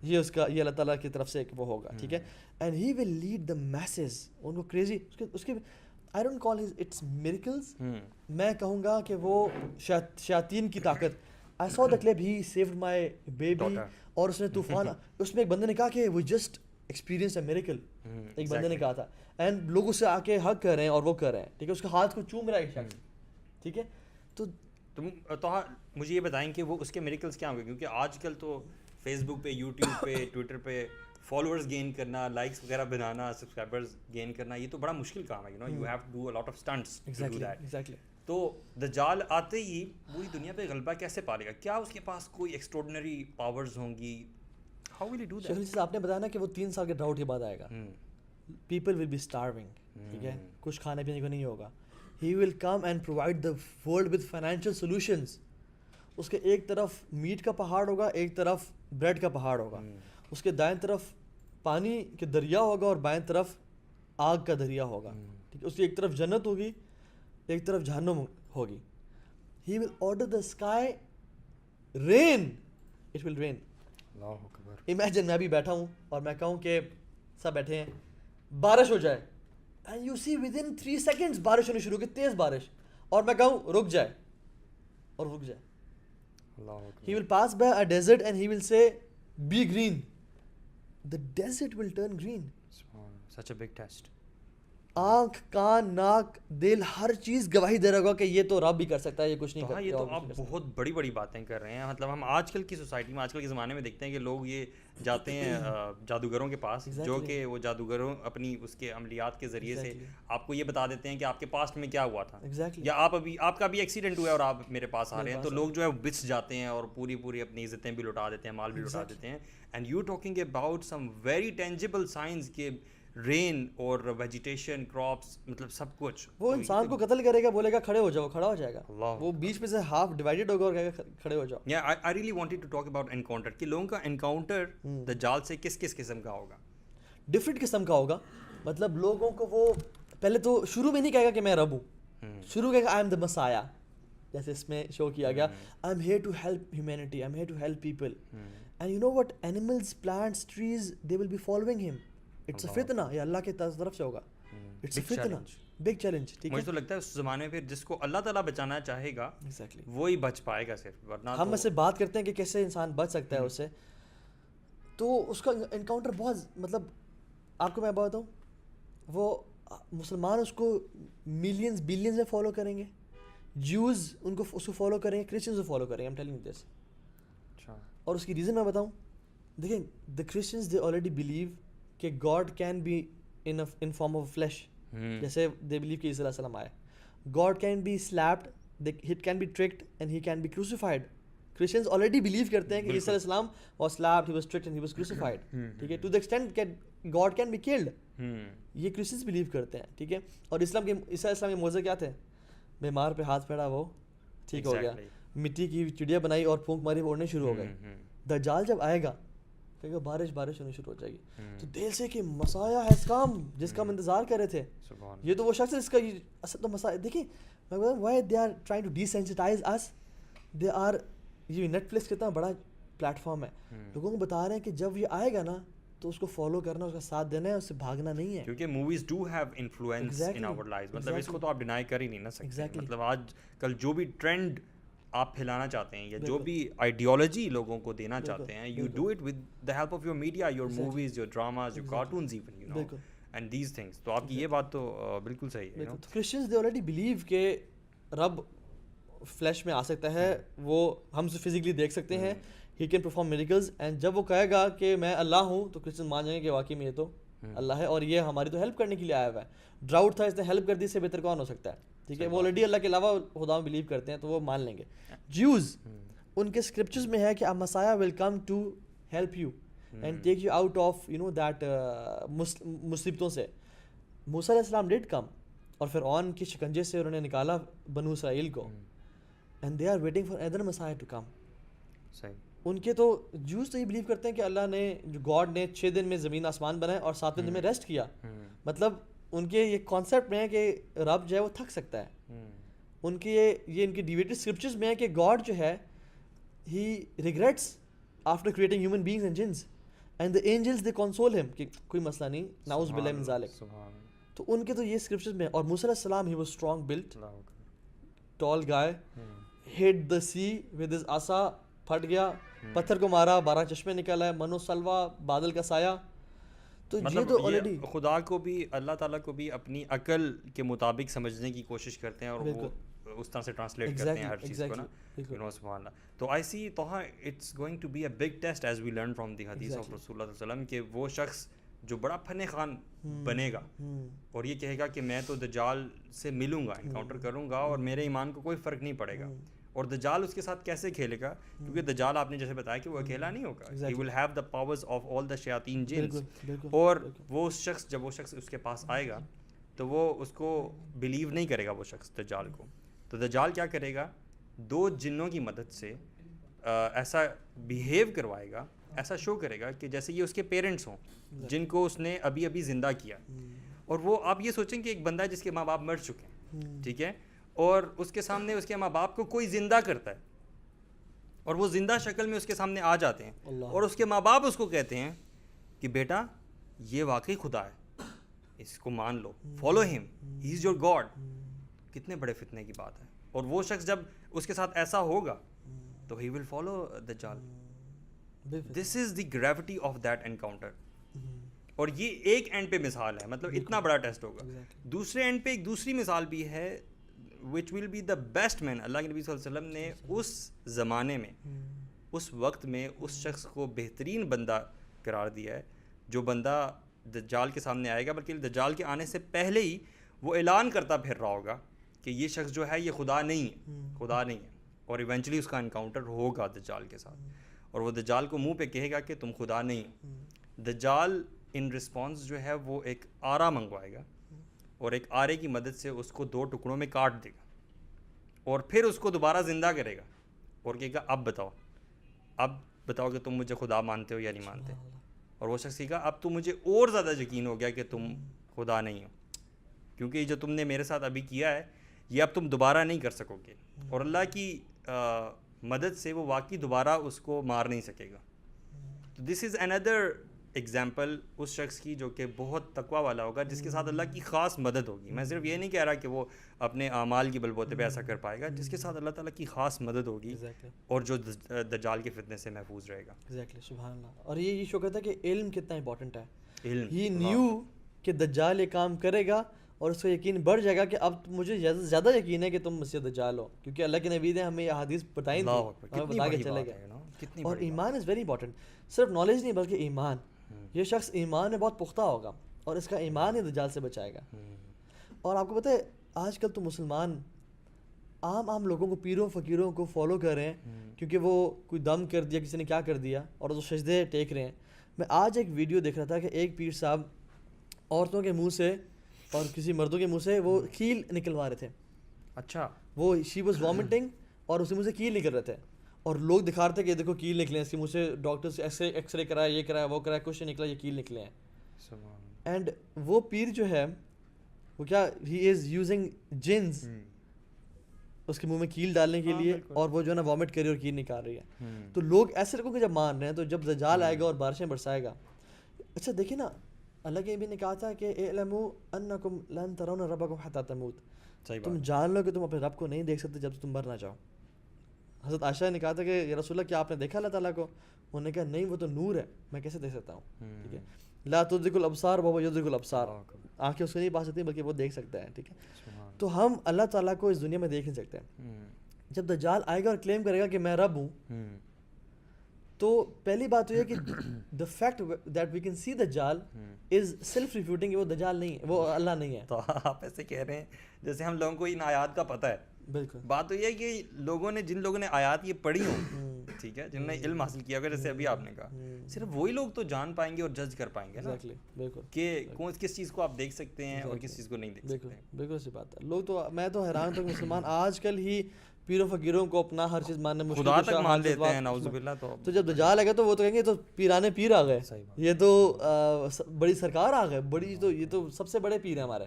یہ اس کا, یہ اللہ تعالیٰ کی طرف سے وہ ہوگا. ٹھیک ہے, and he will lead the masses, ان کو کریزی. اس کے I don't call its miracles, میں کہوں گا کہ وہ شیاطین کی طاقت. I saw the clip, he saved my baby, اور اس نے طوفان, اس میں ایک بندے نے کہا کہ وہ جسٹ ایکسپیرینس اے میریکل, ایک بندے نے کہا تھا. اینڈ لوگ اس سے آ کے حق کر رہے ہیں اور وہ کر رہے ہیں. ٹھیک ہے, اس کے ہاتھ کو چوم رہا ہے ایک شخص. ٹھیک ہے, تو مجھے یہ بتائیں کہ وہ اس کے میریکلس کیا ہوں گے, کیونکہ آج کل تو فیس بک پہ, یوٹیوب پہ, ٹویٹر پہ فالوورز گین کرنا, لائکس وغیرہ بنانا, سبسکرائبرز گین کرنا, یہ تو بڑا مشکل کام ہے. You have to do a lot of stunts to do that. Exactly. تو دجال آتے ہی پوری دنیا پہ غلبہ کیسے پالے گا؟ کیا اس کے پاس کوئی ایکسٹراڈنری پاورز ہوں گی؟ How will he do that? جیسے آپ نے بتایا نا کہ وہ 3 سال کے ڈراؤٹ کے بعد آئے گا. People will be starving. ٹھیک ہے, کچھ کھانے پینے کو نہیں ہوگا. He will come and provide the world with financial solutions. اس کے ایک طرف میٹ کا پہاڑ ہوگا, ایک طرف بریڈ کا پہاڑ ہوگا. اس کے دائیں طرف پانی کے دریا ہوگا اور بائیں طرف آگ کا دریا ہوگا. ٹھیک ہے, اس کی ایک طرف جنت ہوگی, ایک طرف جہنم ہوگی. He will order the sky rain, it will rain. اللہ اکبر. امیجن میں ابھی بیٹھا ہوں اور میں کہوں کہ سب بیٹھے ہیں, بارش ہو جائے, and you see within 3 seconds بارش ہونی شروع کی, تیز بارش, اور میں کہوں رک جائے, اور رک جائے. اللہ اکبر. He will pass by a desert and he will say, be green. The desert will turn green. Such a big test. آنکھ, کان, ناک, دل, ہر چیز گواہی دے رہا ہوگا کہ یہ تو رب بھی کر سکتا ہے, یہ کچھ نہیں کرتا. یہ تو آپ بہت بڑی بڑی باتیں کر رہے ہیں. مطلب ہم آج کل کی سوسائٹی میں, آج کل کے زمانے میں دیکھتے ہیں کہ لوگ یہ جاتے ہیں جادوگروں کے پاس, جو کہ وہ جادوگروں اپنی اس کے عملیات کے ذریعے سے آپ کو یہ بتا دیتے ہیں کہ آپ کے پاسٹ میں کیا ہوا تھا, یا آپ کا بھی ایکسیڈنٹ ہوا ہے اور آپ میرے پاس آ رہے ہیں. تو لوگ جو ہے بچ جاتے ہیں اور پوری اپنی عزتیں بھی لٹا دیتے ہیں, مال بھی لٹا دیتے ہیں. And you talking about some very tangible science کے رین اور ویجیٹیشن, کراپس, مطلب سب کچھ. وہ انسان کو قتل کرے گا, بولے گا کھڑے ہو جاؤ, کھڑا ہو جائے گا. وہ بیچ میں سے ہاف ڈیوائیڈڈ ہوگا اور کہے گا کھڑے ہو جاؤ. Yeah, I really wanted to talk about encounter, کہ لوگوں کا انکاؤنٹر دجال سے کس قسم کا ہوگا. ڈفرینٹ قسم کا ہوگا. مطلب لوگوں کو وہ پہلے تو شروع میں نہیں کہے گا کہ میں رب ہوں, شروع کہے گا آئی ایم دا مسایا, جیسے اس میں شو کیا گیا, I M here to help humanity, I M here to help people. And you know what, animals, plants, trees, they will be following him. It's a فتنہ, یہ اللہ کی طرف سے ہوگا. اٹس اے فتنہ, بگ چیلنج. مجھے تو لگتا ہے اس زمانے میں پھر جس کو اللہ تعالیٰ بچانا چاہے گا وہی بچ پائے گا صرف, ورنہ ہم اس سے بات کرتے ہیں کہ کیسے انسان بچ سکتا ہے اس سے. تو اس کا انکاؤنٹر بہت, مطلب آپ کو میں بتاؤں, وہ مسلمان اس کو ملینز بلینز میں فالو کریں گے, جیوز ان کو اس کو فالو کریں گے, کرسچنز کو فالو کریں گے. I'm telling you this. اور اس کی ریزن میں بتاؤں, دیکھیں, the Christians they already believe کہ God can be in form of flesh, جیسے دے بلیو کہ عیسیٰ علیہ السلام آئے. God can be slapped, it can be tricked and he can be crucified. Christians already believe کرتے ہیں کہ عیسیٰ علیہ السلام was slapped, he was tricked and he was crucified. ٹھیک ہے, ٹو دا ایکسٹینٹ کہ گاڈ کین بی کلڈ, یہ کرسچنز بلیو کرتے ہیں. ٹھیک ہے, اور اسلام کے عیسیٰ علیہ السلام کے معجزے کیا تھے, بیمار پہ ہاتھ پھیرا وہ ٹھیک ہو گیا, مٹی کی چڑیا بنائی اور پھونک ماری وہ اڑنے شروع ہو گئے. دجال جب آئے گا کہے گا بارش ہونی شروع ہو جائے گی. تو دل سے کہ مسایا ہیز کم, جس کا ہم انتظار کر رہے تھے, یہ تو وہ شخص ہے جس کا اصل تو مسایا. دیکھیں میں بتا ہوں, why they are trying to desensitize us, they are, یہ نیٹ فلکس کتنا بڑا پلیٹ فارم ہے, لوگوں کو بتا رہے ہیں کہ جب یہ آئے گا نا تو اس کو فالو کرنا, اس کا ساتھ دینا ہے, اس سے بھاگنا نہیں ہے. کیونکہ movies do have influence in our life. مطلب اس کو تو آپ ڈینائی کر ہی نہیں نہ سکتے. مطلب آج کل جو بھی ٹرینڈ آپ پھیلانا چاہتے ہیں یا جو بھی آئیڈیالوجی لوگوں کو دینا چاہتے ہیں, you do it with the help of your media, your movies, your dramas, your cartoons even, you know, and these things. تو آپ کی یہ بات تو بالکل صحیح ہے. کرسچنز دے آلریڈی بلیو کہ رب فلیش میں آ سکتا ہے, وہ ہم سے فزیکلی دیکھ سکتے ہیں, he can perform miracles. And جب وہ کہے گا کہ میں اللہ ہوں تو کرسچن مان جائیں گے کہ واقعی میں یہ تو اللہ ہے اور یہ ہماری تو ہیلپ کرنے کے لیے آیا ہوا ہے. ڈراؤٹ تھا, اس نے ہیلپ کر دی, اس سے بہتر کون ہو سکتا ہے. ٹھیک ہے, وہ آلریڈی اللہ کے علاوہ خدا میں بلیو کرتے ہیں تو وہ مان لیں گے. جیوز, ان کے اسکرپچرز میں ہے کہ a messiah will come to help you and take you out of you know that مصیبتوں سے. موسیٰ علیہ السلام ڈیڈ کم, اور فرعون کی شکنجے سے انہوں نے نکالا بنو اسرائیل کو, and they are waiting for other messiah to come. ان کے تو جوز تو یہ بلیو کرتے ہیں کہ اللہ نے, جو گاڈ نے 6 دن میں زمین آسمان بنائے اور 7ویں دن میں ریسٹ کیا. مطلب ان کے یہ کانسیپٹ میں ہے کہ رب جو ہے وہ تھک سکتا ہے. ان کے یہ ان کی ڈیویٹڈ اسکرپچرز میں ہے کہ گاڈ جو ہے he regrets after creating human beings and جنس, and the angels they console him کہ کوئی مسئلہ نہیں, نعوذ باللہ من ذالک. تو ان کے تو یہ اسکرپچرز میں. اور موسیٰ علیہ السلام he was strong built, tall guy, hit the sea with his عصا, پھٹ گیا, پتھر کو مارا, 12 چشمے نکل آئے, من و سلوا, بادل کا سایہ. تو یہ تو آلریڈی خدا کو بھی, اللہ تعالیٰ کو بھی اپنی عقل کے مطابق سمجھنے کی کوشش کرتے ہیں اور وہ اس طرح سے ٹرانسلیٹ کرتے ہیں ہر چیز کو نا, یو نو, سبحان اللہ. تو آئی سی توہا it's going to be a big test as we learn from the حدیث آف رسول اللہ صلی اللہ علیہ وسلم, کہ وہ شخص جو بڑا فن خوان بنے گا اور یہ کہے گا کہ میں تو دجال سے ملوں گا, انکاؤنٹر کروں گا اور میرے ایمان کو کوئی فرق نہیں پڑے گا. اور دجال اس کے ساتھ کیسے کھیلے گا, کیونکہ دجال آپ نے جیسے بتایا کہ وہ اکیلا نہیں ہوگا, he will have the powers of all the شیاطین جنس. اور وہ اس شخص, جب وہ شخص اس کے پاس آئے گا تو وہ اس کو بلیو نہیں کرے گا وہ شخص دجال کو. تو دجال کیا کرے گا, 2 جنوں کی مدد سے ایسا بیہیو کروائے گا, ایسا شو کرے گا کہ جیسے یہ اس کے پیرنٹس ہوں جن کو اس نے ابھی ابھی زندہ کیا. اور وہ آپ یہ سوچیں کہ ایک بندہ ہے جس کے ماں باپ مر چکے ہیں, ٹھیک ہے, اور اس کے سامنے اس کے ماں باپ کو کوئی زندہ کرتا ہے اور وہ زندہ شکل میں اس کے سامنے آ جاتے ہیں اور اس کے ماں باپ اس کو کہتے ہیں کہ بیٹا یہ واقعی خدا ہے, اس کو مان لو, فالو ہم, ہی از یور گاڈ. کتنے بڑے فتنے کی بات ہے. اور وہ شخص جب اس کے ساتھ ایسا ہوگا تو ہی ول فالو دجال. دس از دی گریوٹی آف دیٹ انکاؤنٹر. اور یہ ایک اینڈ پہ مثال ہے, مطلب اتنا بڑا ٹیسٹ ہوگا. دوسرے اینڈ پہ ایک دوسری مثال بھی ہے وچ ول بی دا بیسٹ مین. اللہ کے نبی صلی اللہ علیہ وسلم نے اس زمانے میں, اس وقت میں اس شخص کو بہترین بندہ قرار دیا ہے, جو بندہ دجال کے سامنے آئے گا, بلکہ دجال کے آنے سے پہلے ہی وہ اعلان کرتا پھر رہا ہوگا کہ یہ شخص جو ہے یہ خدا نہیں ہے, خدا نہیں ہے. اور ایونچولی اس کا انکاؤنٹر ہوگا دجال کے ساتھ, اور وہ دجال کو منہ پہ کہے گا کہ تم خدا نہیں ہو. دجال ان رسپانس جو ہے وہ ایک آرا منگوائے گا, اور ایک آرے کی مدد سے اس کو 2 ٹکڑوں میں کاٹ دے گا, اور پھر اس کو دوبارہ زندہ کرے گا اور کہے گا اب بتاؤ کہ تم مجھے خدا مانتے ہو یا نہیں مانتے. اور وہ شخص کہے گا اب تو مجھے اور زیادہ یقین ہو گیا کہ تم خدا نہیں ہو, کیونکہ یہ جو تم نے میرے ساتھ ابھی کیا ہے یہ اب تم دوبارہ نہیں کر سکو گے. اور اللہ کی مدد سے وہ واقعی دوبارہ اس کو مار نہیں سکے گا. تو دس از اندر ایگزامپل اس شخص کی جو کہ بہت تقویٰ والا ہوگا, جس کے ساتھ اللہ کی خاص مدد ہوگی. میں صرف یہ نہیں کہہ رہا کہ وہ اپنے اعمال کی بلبوتے پہ ایسا کر پائے گا, جس کے ساتھ اللہ تعالیٰ کی خاص مدد ہوگی اور جو دجال کے فتنے سے محفوظ رہے گا. ایگزیکٹلی, سبحان اللہ. اور یہ شو کرتا ہے کہ علم کتنا امپورٹنٹ ہے. علم, یہ نیو کہ دجال یہ کام کرے گا, اور اس کا یقین بڑھ جائے گا کہ اب مجھے زیادہ یقین ہے کہ تم مسیح دجال ہو, کیونکہ اللہ کے نبی نے ہمیں یہ حدیث بتائی تھی, بتا کے چلے گئے. اور ایمان از ویری امپورٹنٹ. صرف نالج نہیں بلکہ ایمان. یہ شخص ایمان میں بہت پختہ ہوگا, اور اس کا ایمان ہی دجال سے بچائے گا. اور آپ کو پتہ ہے آج کل تو مسلمان عام لوگوں کو, پیروں فقیروں کو فالو کر رہے ہیں, کیونکہ وہ کوئی دم کر دیا, کسی نے کیا کر دیا, اور وہ سجدے ٹیک رہے ہیں. میں آج ایک ویڈیو دیکھ رہا تھا کہ ایک پیر صاحب عورتوں کے منہ سے اور کسی مردوں کے منہ سے وہ کیل نکلوا رہے تھے. اچھا, وہ شی واز وامٹنگ اور اس کے منہ سے کیل نکل رہے تھے, اور لوگ دکھا رہے تھے کہ دیکھو کیل نکلے ہیں اس کے منہ سے, ڈاکٹر سے ایکس رے کرایا, یہ کرایا, وہ کرایا, کچھ نہیں نکلا, یہ کیل نکلے ہیں. اینڈ وہ پیر جو ہے وہ کیا, ہی از یوزنگ جنز اس کے منہ میں کیل ڈالنے کے لیے, اور وہ جو ہے نا وامٹ کری اور کیل نکال رہی ہے. تو لوگ ایسے لوگوں کو جب مان رہے ہیں, تو جب دجال آئے گا اور بارشیں برسائے گا. اچھا دیکھیں نا, اللہ کے نبی نے کہا تھا کہ اعلموا انکم لن ترون ربکم حتی تموت, تم جان لو کہ تم اپنے رب کو نہیں دیکھ سکتے جب تم مر نہ جاؤ. حضرت عائشہ نے کہا تھا کہ یا رسول اللہ کیا آپ نے دیکھا اللہ تعالیٰ کو؟ انہوں نے کہا نہیں, وہ تو نور ہے, میں کیسے دیکھ سکتا ہوں. ٹھیک ہے, لا تدرک الابصار وهو یدرک الابصار, آنکھیں اس کو نہیں پا سکتی بلکہ وہ دیکھ سکتا ہے. ٹھیک ہے, تو ہم اللہ تعالیٰ کو اس دنیا میں دیکھ نہیں سکتے. جب دجال آئے گا اور کلیم کرے گا کہ میں رب ہوں, تو پہلی بات تو یہ کہ the fact that we can see Dajjal is self ریفیوٹنگ, وہ دجال نہیں ہے, وہ اللہ نہیں ہے. تو آپ ایسے کہہ رہے ہیں جیسے ہم لوگوں کو ان آیات کا پتہ ہے. بالکل, بات تو یہ ہے کہ جن لوگوں نے آیات یہ پڑھی ہوں, ٹھیک ہے, جنہوں نے علم حاصل کیا ہوگا, جیسے ابھی آپ نے کہا, صرف وہی لوگ تو جان پائیں گے اور جج کر پائیں گے نا کہ کس چیز کو آپ دیکھ سکتے ہیں اور کس چیز کو نہیں دیکھ سکتے ہیں. بالکل سی بات ہے. لوگ تو, میں تو حیران ہوں کہ مسلمان آج کل ہی پیروں فقیروں کو اپنا ہر چیز ماننے مشکل, خدا تک مان لیتے ہیں, نعوذ باللہ. تو جب دجال آئے گا تو وہ تو کہیں گے تو پیرانے پیر آ گئے, یہ تو بڑی سرکار آ گئے, بڑی, تو یہ تو سب سے بڑے پیر ہیں ہمارے.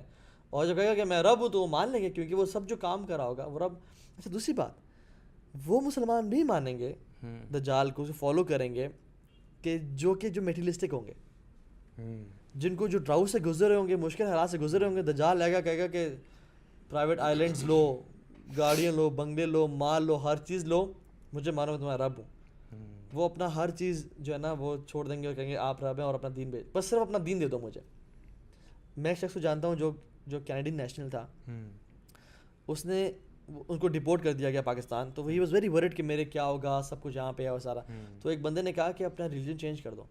اور جب کہے گا کہ میں رب ہوں تو وہ مان لیں گے, کیونکہ وہ سب جو کام کرا ہوگا وہ رب. اچھا دوسری بات, وہ مسلمان بھی مانیں گے دجال کو, فالو کریں گے, کہ جو میٹیریلسٹک ہوں گے, جن کو جو ڈراؤٹ سے گزرے ہوں گے, مشکل حالات سے گزرے ہوں گے. دجال آئے گا کہے گا کہ پرائیویٹ آئیلینڈز لو, گاڑیاں لو, بنگلے لو, مال لو, ہر چیز لو, مجھے مانو میں تمہارا رب ہوں. وہ اپنا ہر چیز جو ہے نا وہ چھوڑ دیں گے اور کہیں گے آپ رب ہیں اور اپنا دین بھیج, بس صرف اپنا دین دے دو مجھے. میں ایک شخص کو جانتا ہوں جو کینیڈین نیشنل تھا, اس نے ان کو ڈپورٹ کر دیا گیا پاکستان, تو ہی واز ویری ورڈ کہ میرے کیا ہوگا, سب کچھ یہاں پہ ہے اور سارا. تو ایک بندے نے کہا کہ اپنا ریلیجن چینج کر دو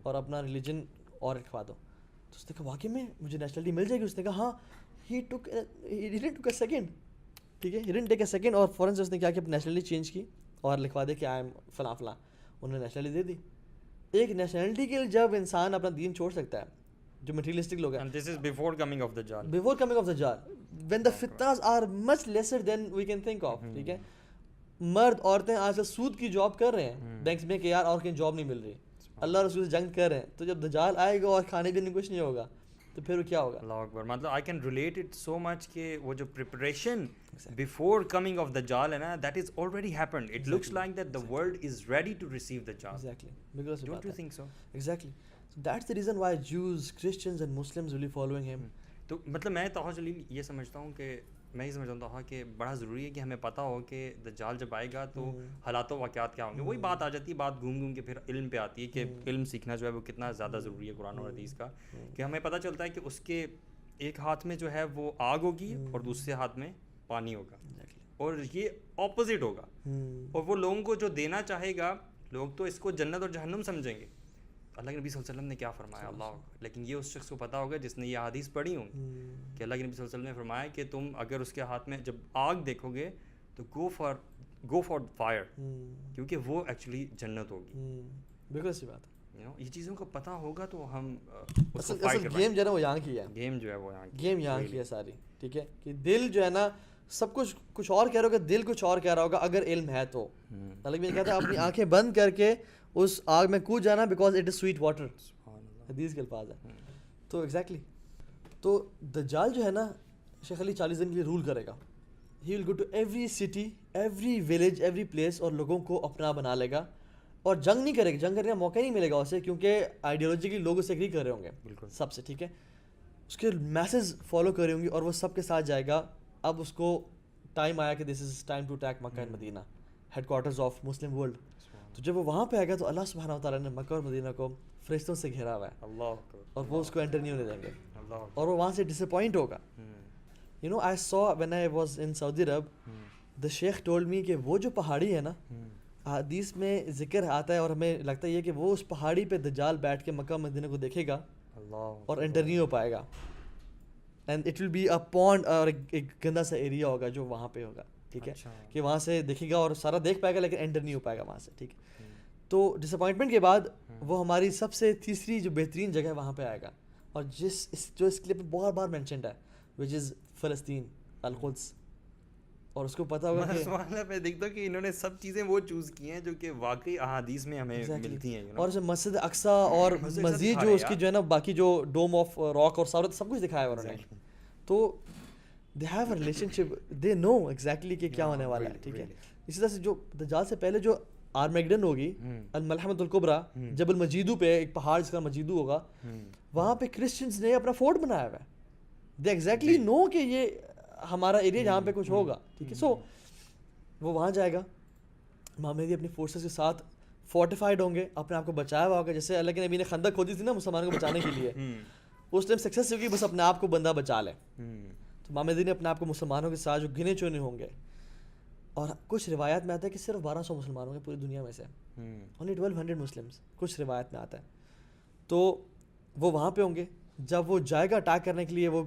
اور اپنا ریلیجن اور رکھوا دو. تو اس نے کہا واقعی میں مجھے نیشنلٹی مل جائے گی؟ اس نے کہا ہاں. ہی ٹک اے سیکنڈ, ٹھیک ہے, he didn't take a second, اور فوراً سے اس نے کیا کہ نیشنلٹی چینج کی اور لکھوا دے کہ آئی ایم فلاں فلاں. انہوں نے نیشنلٹی دے دی. ایک نیشنلٹی کے لیے جب انسان اپنا دین چھوڑ سکتا ہے, جو مٹیریلسٹک لوگ ہیں, and this is before coming of Dajjal, when the fitnas are much lesser than we can think of. ٹھیک ہے, مرد عورتیں آج کل سود کی جاب کر رہے ہیں بینکس میں کہ یار اور کہیں جاب نہیں مل رہی, اللہ رسول سے جنگ کر رہے ہیں. تو جب دجال آئے گا اور کھانے پینے کچھ نہیں ہوگا تو پھر کیا ہوگا؟ اللہ اکبر. مطلب I can relate it so much کہ وہ جو پریپریشن بفور کمنگ آف دجال ہے نا, that is already happened. It looks like that the world is ready to receive Dajjal. Exactly, because don't you think so? Exactly. So that's the reason why Jews, Christians and Muslims will be following him. تو مطلب میں توحید جلیل یہ سمجھتا ہوں کہ میں یہ سمجھتا ہوں کہ بڑا ضروری ہے کہ ہمیں پتہ ہو کہ دجال جب آئے گا تو حالات و واقعات کیا ہوں گے. وہی بات آ جاتی ہے, بات گھوم گھوم کے پھر علم پہ آتی ہے کہ علم سیکھنا جو ہے وہ کتنا زیادہ ضروری ہے قرآن اور حدیث کا, کہ ہمیں پتہ چلتا ہے کہ اس کے ایک ہاتھ میں جو ہے وہ آگ ہوگی اور دوسرے ہاتھ میں پانی ہوگا, اور یہ اپوزٹ ہوگا, اور وہ لوگوں کو جو دینا چاہے گا, لوگ تو اس کو جنت اور جہنم سمجھیں گے. اللہ کے نبی صلی اللہ علیہ وسلم نے کیا فرمایا, اللہ, لیکن یہ اس شخص کو پتہ ہوگا جس نے یہ حدیث پڑھی ہوں کہ اللہ کے نبی صلی اللہ علیہ وسلم نے فرمایا کہ تم اگر اس کے ہاتھ میں جب آگ دیکھو گے تو گو فار فائر, کیونکہ وہ ایکچولی جنت ہوگی. بالکل سی بات ہے. یہ چیزوں کو پتہ ہوگا تو ہم اصل گیم جو ہے نا وہ یہاں کی ہے, گیم جو ہے وہ گیم یہاں کی ہے ساری, ٹھیک ہے, کہ دل جو ہے نا سب کچھ اور کہہ رہا ہوگا, دل کچھ اور کہہ رہا ہوگا اگر علم ہے تو. اللہ میں کہتا ہے اپنی آنکھیں بند کر کے اس آگ میں کود جانا, because it is sweet water, حدیث کے الفاظ ہیں. تو ایگزیکٹلی تو دجال جو ہے نا شیخ علی 40 دن کے لیے رول کرے گا. He will go to every city, every village, every place, اور لوگوں کو اپنا بنا لے گا, اور جنگ نہیں کرے گا, جنگ کرنے کا موقع نہیں ملے گا اسے, کیونکہ آئیڈیالوجیکلی لوگ اسے ایگری کر رہے ہوں گے سب سے, ٹھیک ہے. اس کے میسز فالو کر رہی ہوں گی اور وہ سب کے ساتھ جائے گا. اب اس کو ٹائم آیا کہ this is time to attack Makkah and Medina, headquarters of Muslim world. تو جب وہ وہاں پہ آئے گا تو اللہ سبحانہ و تعالیٰ نے مکہ اور مدینہ کو فرشتوں سے گھیرا ہوا ہے, اور وہ اس کو انٹر نہیں ہونے دیں گے, اور وہ وہاں سے ڈس اپوائنٹ ہوگا. You know I saw when I was in سعودی عرب, دا شیخ ٹولڈ می کہ وہ جو پہاڑی ہے نا, حدیث میں ذکر آتا ہے اور ہمیں لگتا ہے یہ کہ وہ اس پہاڑی پہ دجال بیٹھ کے مکہ مدینہ کو دیکھے گا اور انٹر نہیں ہو پائے گا, and it will be a pond, اور ایک گندا سا ایریا ہوگا جو وہاں پہ ہوگا, ٹھیک ہے, کہ وہاں سے دیکھے گا اور سارا دیکھ پائے گا لیکن انٹر نہیں ہو پائے گا وہاں سے, ٹھیک ہے. تو ڈس اپوائنٹمنٹ کے بعد وہ ہماری سب سے تیسری جو بہترین جگہ ہے وہاں پہ آئے گا, اور جو اس کلپ میں بار بار مینشنڈ ہے, وچ از فلسطین, القدس. اور اس کو پتا ہوگا کہ میں دیکھتا ہوں کہ انہوں نے سب چیزیں وہ چوز کی ہیں جو کہ واقعی احادیث میں ہمیں ملتی ہیں, اور اسے مسجد اقصی اور مزید جو اس کی جو ہے نا باقی جو ڈوم آف راک اور سب کچھ دکھایا انہوں نے. تو they have a relationship, they know exactly کہ کیا ہونے والا ہے, ٹھیک ہے. اسی طرح سے جو دجال سے پہلے جو آرمیگڈن ہوگی, الملحمۃ الکبریٰ, جبل مجیدو پہ ایک پہاڑ جس کا مجیدو ہوگا, وہاں پہ کرسچنس نے اپنا فورٹ بنایا ہوا ہے. دے ایگزیکٹلی نو کہ یہ ہمارا ایریا جہاں پہ کچھ ہوگا, ٹھیک ہے. سو وہ وہاں جائے گا, مہدی اپنی فورسز کے ساتھ فورٹیفائڈ ہوں گے, اپنے آپ کو بچایا ہوا ہوگا, جیسے اللہ کے نبی نے خندق کھودی تھی نا مسلمانوں کو بچانے کے لیے, اس ٹائم سکسیس ہوگی, بس اپنے آپ کو بندہ بچا لے. تو مہدی نے اپنے آپ کو مسلمانوں کے ساتھ جو گنے چونے ہوں گے, اور کچھ روایات میں آتا ہے کہ صرف 1200 مسلمان ہوں گے پوری دنیا میں سے, اونلی 1200 مسلمس, کچھ روایت میں آتا ہے. تو وہ وہاں پہ ہوں گے, جب وہ جائے گا اٹیک کرنے کے لیے, وہ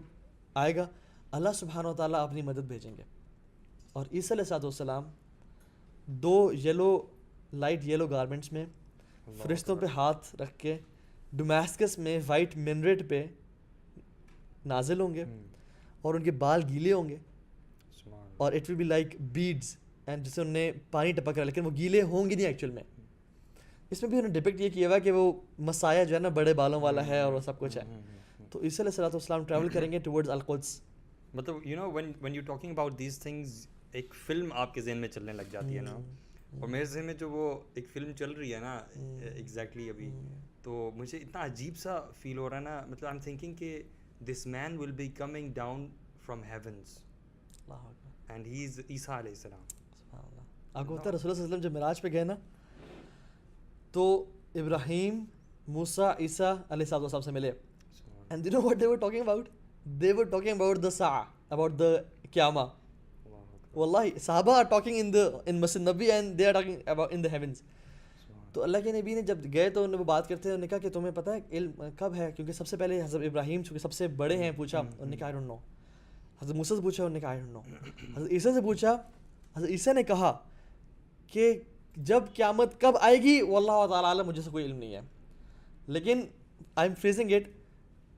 آئے گا, اللہ سبحانہ و تعالیٰ اپنی مدد بھیجیں گے, اور عیسیٰ علیہ السلام 2 یلو گارمنٹس میں فرشتوں پہ ہاتھ رکھ کے ڈومیسکس میں وائٹ منریٹ پہ نازل ہوں گے, اور ان کے بال گیلے ہوں گے, اور it will be like beds, and جسے انہوں نے پانی ٹپک رہا, لیکن وہ گیلے ہوں گے نہیں ایکچوئل میں. اس میں بھی انہوں نے ڈپکٹ یہ کیا ہوا کہ وہ مسایہ جو ہے نا بڑے بالوں والا ہے, اور وہ سب کچھ ہے. تو عیسیٰ علیہ السلام ٹریول کریں گے ٹورڈز القدس. مطلب you know when you talking about these things, ایک فلم آپ کے ذہن میں چلنے لگ جاتی ہے نا, اور میرے ذہن میں جو وہ ایک فلم چل رہی ہے نا ایگزیکٹلی ابھی, تو مجھے اتنا عجیب سا فیل ہو رہا ہے نا. مطلب آئی ایم تھنکنگ کہ this man will be coming down from heavens, and he is عیسیٰ علیہ السلام. آپ کو پتہ ہے رسول اللہ صلی اللہ علیہ وسلم جب معراج پہ گئے نا, تو ابراہیم, موسیٰ, عیسیٰ علیہ السلام سے ملے, and you know what they were talking about? They were talking about the Sa'a, about the Qiyamah. Wallahi, Sahaba are talking in Masjid Nabi, and they are talking about in the heavens. تو اللہ کے نبی نے جب گئے تو انہوں نے وہ بات کرتے ہیں, انہوں نے کہا کہ تمہیں پتہ ہے علم کب ہے, کیونکہ سب سے پہلے حضرت ابراہیم چونکہ سب سے بڑے ہیں پوچھا, انہوں نے کہا I don't know. حضرت موسیٰ سے پوچھا, انہوں نے کہا I don't know. حضرت عیسیٰ سے پوچھا, حضرت عیسیٰ نے کہا کہ جب قیامت کب آئے گی واللہ تعالیٰ عالم, مجھے سے کوئی علم نہیں ہے, لیکن I am phrasing it,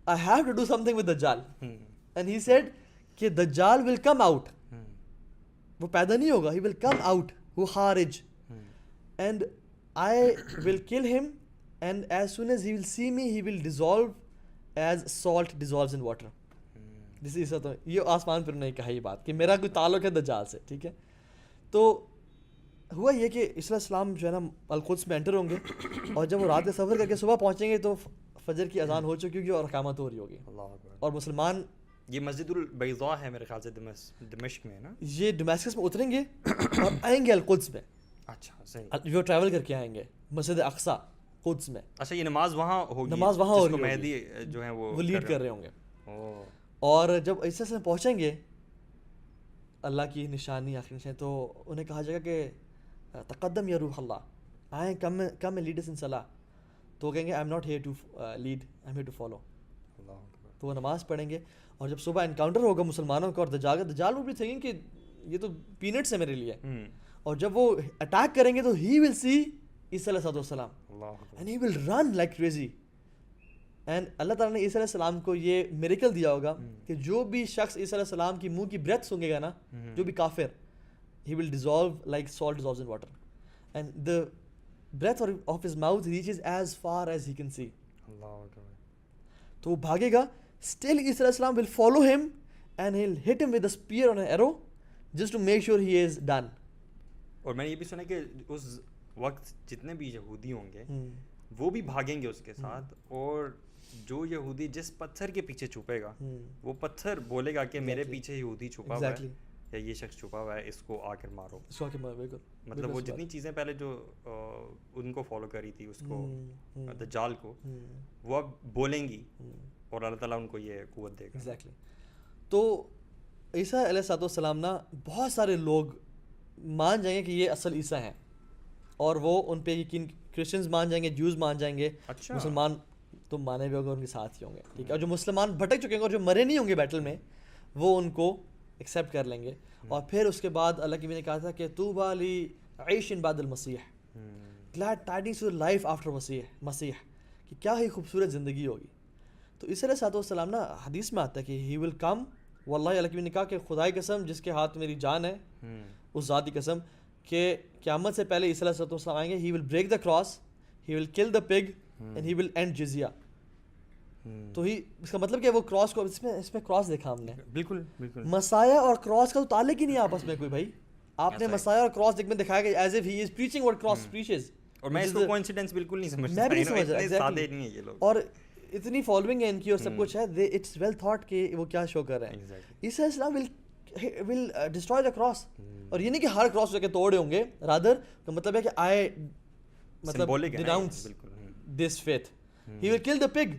I have to do something with Dajjal. And he said کہ Dajjal will come out. وہ پیدا نہیں ہوگا, he will come out, وہ خارج, and I will kill him, and as soon as he will see me, he will dissolve as salt dissolves in water. This is تو یہ آسمان پر نہیں کہا یہ بات کہ میرا کوئی تعلق ہے دجال سے, ٹھیک ہے. تو ہوا یہ کہ عیسیٰ علیہ السلام جو ہے نا القدس میں انٹر ہوں گے, اور جب وہ رات کا سفر کر کے صبح پہنچیں گے تو فجر کی اذان ہو چکی ہوگی اور اقامت ہو رہی ہوگی, اور مسلمان یہ مسجد البیضاء ہے میرے خیال سے دمشق میں ہے نا. یہ ڈمیسکس میں اتریں گے اور آئیں گے القدس میں. اچھا صحیح. وہ ٹریول کر کے آئیں گے مسجد اقصیٰ قدس میں. اچھا یہ نماز وہاں ہوگی, نماز وہاں جس کو ہوگی, مہدی جو ہیں وہ لیڈ کر رہے ہوں گے. اوہ. اور جب عیسیٰ سے پہنچیں گے اللہ کی نشانی آخری نشانی, تو انہیں کہا جائے گا کہ تقدم یا روح اللہ, آئیں کم اینڈ لیڈ اس ان صلاح. تو وہ کہیں گے I'm not here to lead, I am here to follow. تو وہ نماز پڑھیں گے, اور جب صبح انکاؤنٹر ہوگا مسلمانوں کا اور دجال وہ بھی تھنکنگ کہ یہ تو پینٹس ہے میرے لیے. اور جب وہ اٹیک کریں گے تو ہی ول سی عیسیٰ علیہ السلام and he will run like crazy. And اللہ تعالیٰ نے عیسیٰ علیہ السلام کو یہ میریکل دیا ہوگا کہ جو بھی شخص عیسیٰ علیہ السلام کی منہ کی بریتھ سونگے گا نا, جو بھی کافر, he will dissolve like salt dissolves in water, and the breath of his mouth reaches as far as he can see. تو وہ بھاگے گا, still عیسیٰ علیہ السلام will follow him and he'll hit him with a spear on an arrow just to make sure he is done. اور میں نے یہ بھی سنا کہ اس وقت جتنے بھی یہودی ہوں گے وہ بھی بھاگیں گے اس کے ساتھ, اور جو یہودی جس پتھر کے پیچھے چھپے گا وہ پتھر بولے گا کہ میرے پیچھے یہودی چھپا ہوا ہے یا یہ شخص چھپا ہوا ہے, اس کو آ کر مارو. مطلب وہ جتنی چیزیں پہلے جو ان کو فالو کری تھی, اس کو دجال کو, وہ اب بولیں گی اور اللہ تعالیٰ ان کو یہ قوت دے گا. ایگزیکٹلی. تو عیسیٰ علیہ السلام نا بہت سارے لوگ مان جائیں گے کہ یہ اصل عیسیٰ ہیں, اور وہ ان پہ یقین, کرسچنز مان جائیں گے, جوز مان جائیں گے, مسلمان تو مانے بھی ہوں گے, ان کے ساتھ ہی ہوں گے, ٹھیک ہے. اور جو مسلمان بھٹک چکے ہیں اور جو مرے نہیں ہوں گے بیٹل میں, وہ ان کو ایکسیپٹ کر لیں گے. اور پھر اس کے بعد اللہ کی بھی نے کہا تھا کہ طوبیٰ لعیش بعد المسیح, glad tidings to life after مسیح, کہ کیا ہی خوبصورت زندگی ہوگی. تو عیسیٰ علیہ السلام نا حدیث میں آتا ہے کہ ہی ول کم, واللہ اللہ کی بھی نے کہا کہ خدائی قسم جس کے ہاتھ میری جان ہے, اس ذات کی قسم, کہ قیامت سے پہلے عیسیٰ علیہ السلام آئیں گے. ہی ول بریک دا کراس, ہی ول کل دا پگ, اینڈ ہی ول اینڈ جزیہ. تو ہی اس کا مطلب کہ وہ کراس کو, اس میں کراس دیکھا ہم نے, بالکل بالکل مسایہ اور کراس کا تو تعلق ہی نہیں آپس میں کوئی بھائی. آپ نے مسایہ اور کراس دیکھ میں دکھایا کہ as if he is preaching what cross preaches. اور میں اس کو کوئنسیڈنس بالکل نہیں سمجھتا, میں بھی نہیں سمجھ رہا, سادے نہیں ہیں یہ لوگ, اور اتنی فالوئنگ ہے ان کی اور سب کچھ ہے, اٹس ویل تھاٹ کہ وہ کیا شو کر رہے ہیں. عیسیٰ علیہ السلام ول ڈسٹرائے دا کراس, اور یہ نہیں کہ ہر کراس جا کے توڑے ہوں گے, رادر کا مطلب ہے کہ آئی مطلب ڈیناؤنس دس فیتھ. ہی ول کل دا پگ,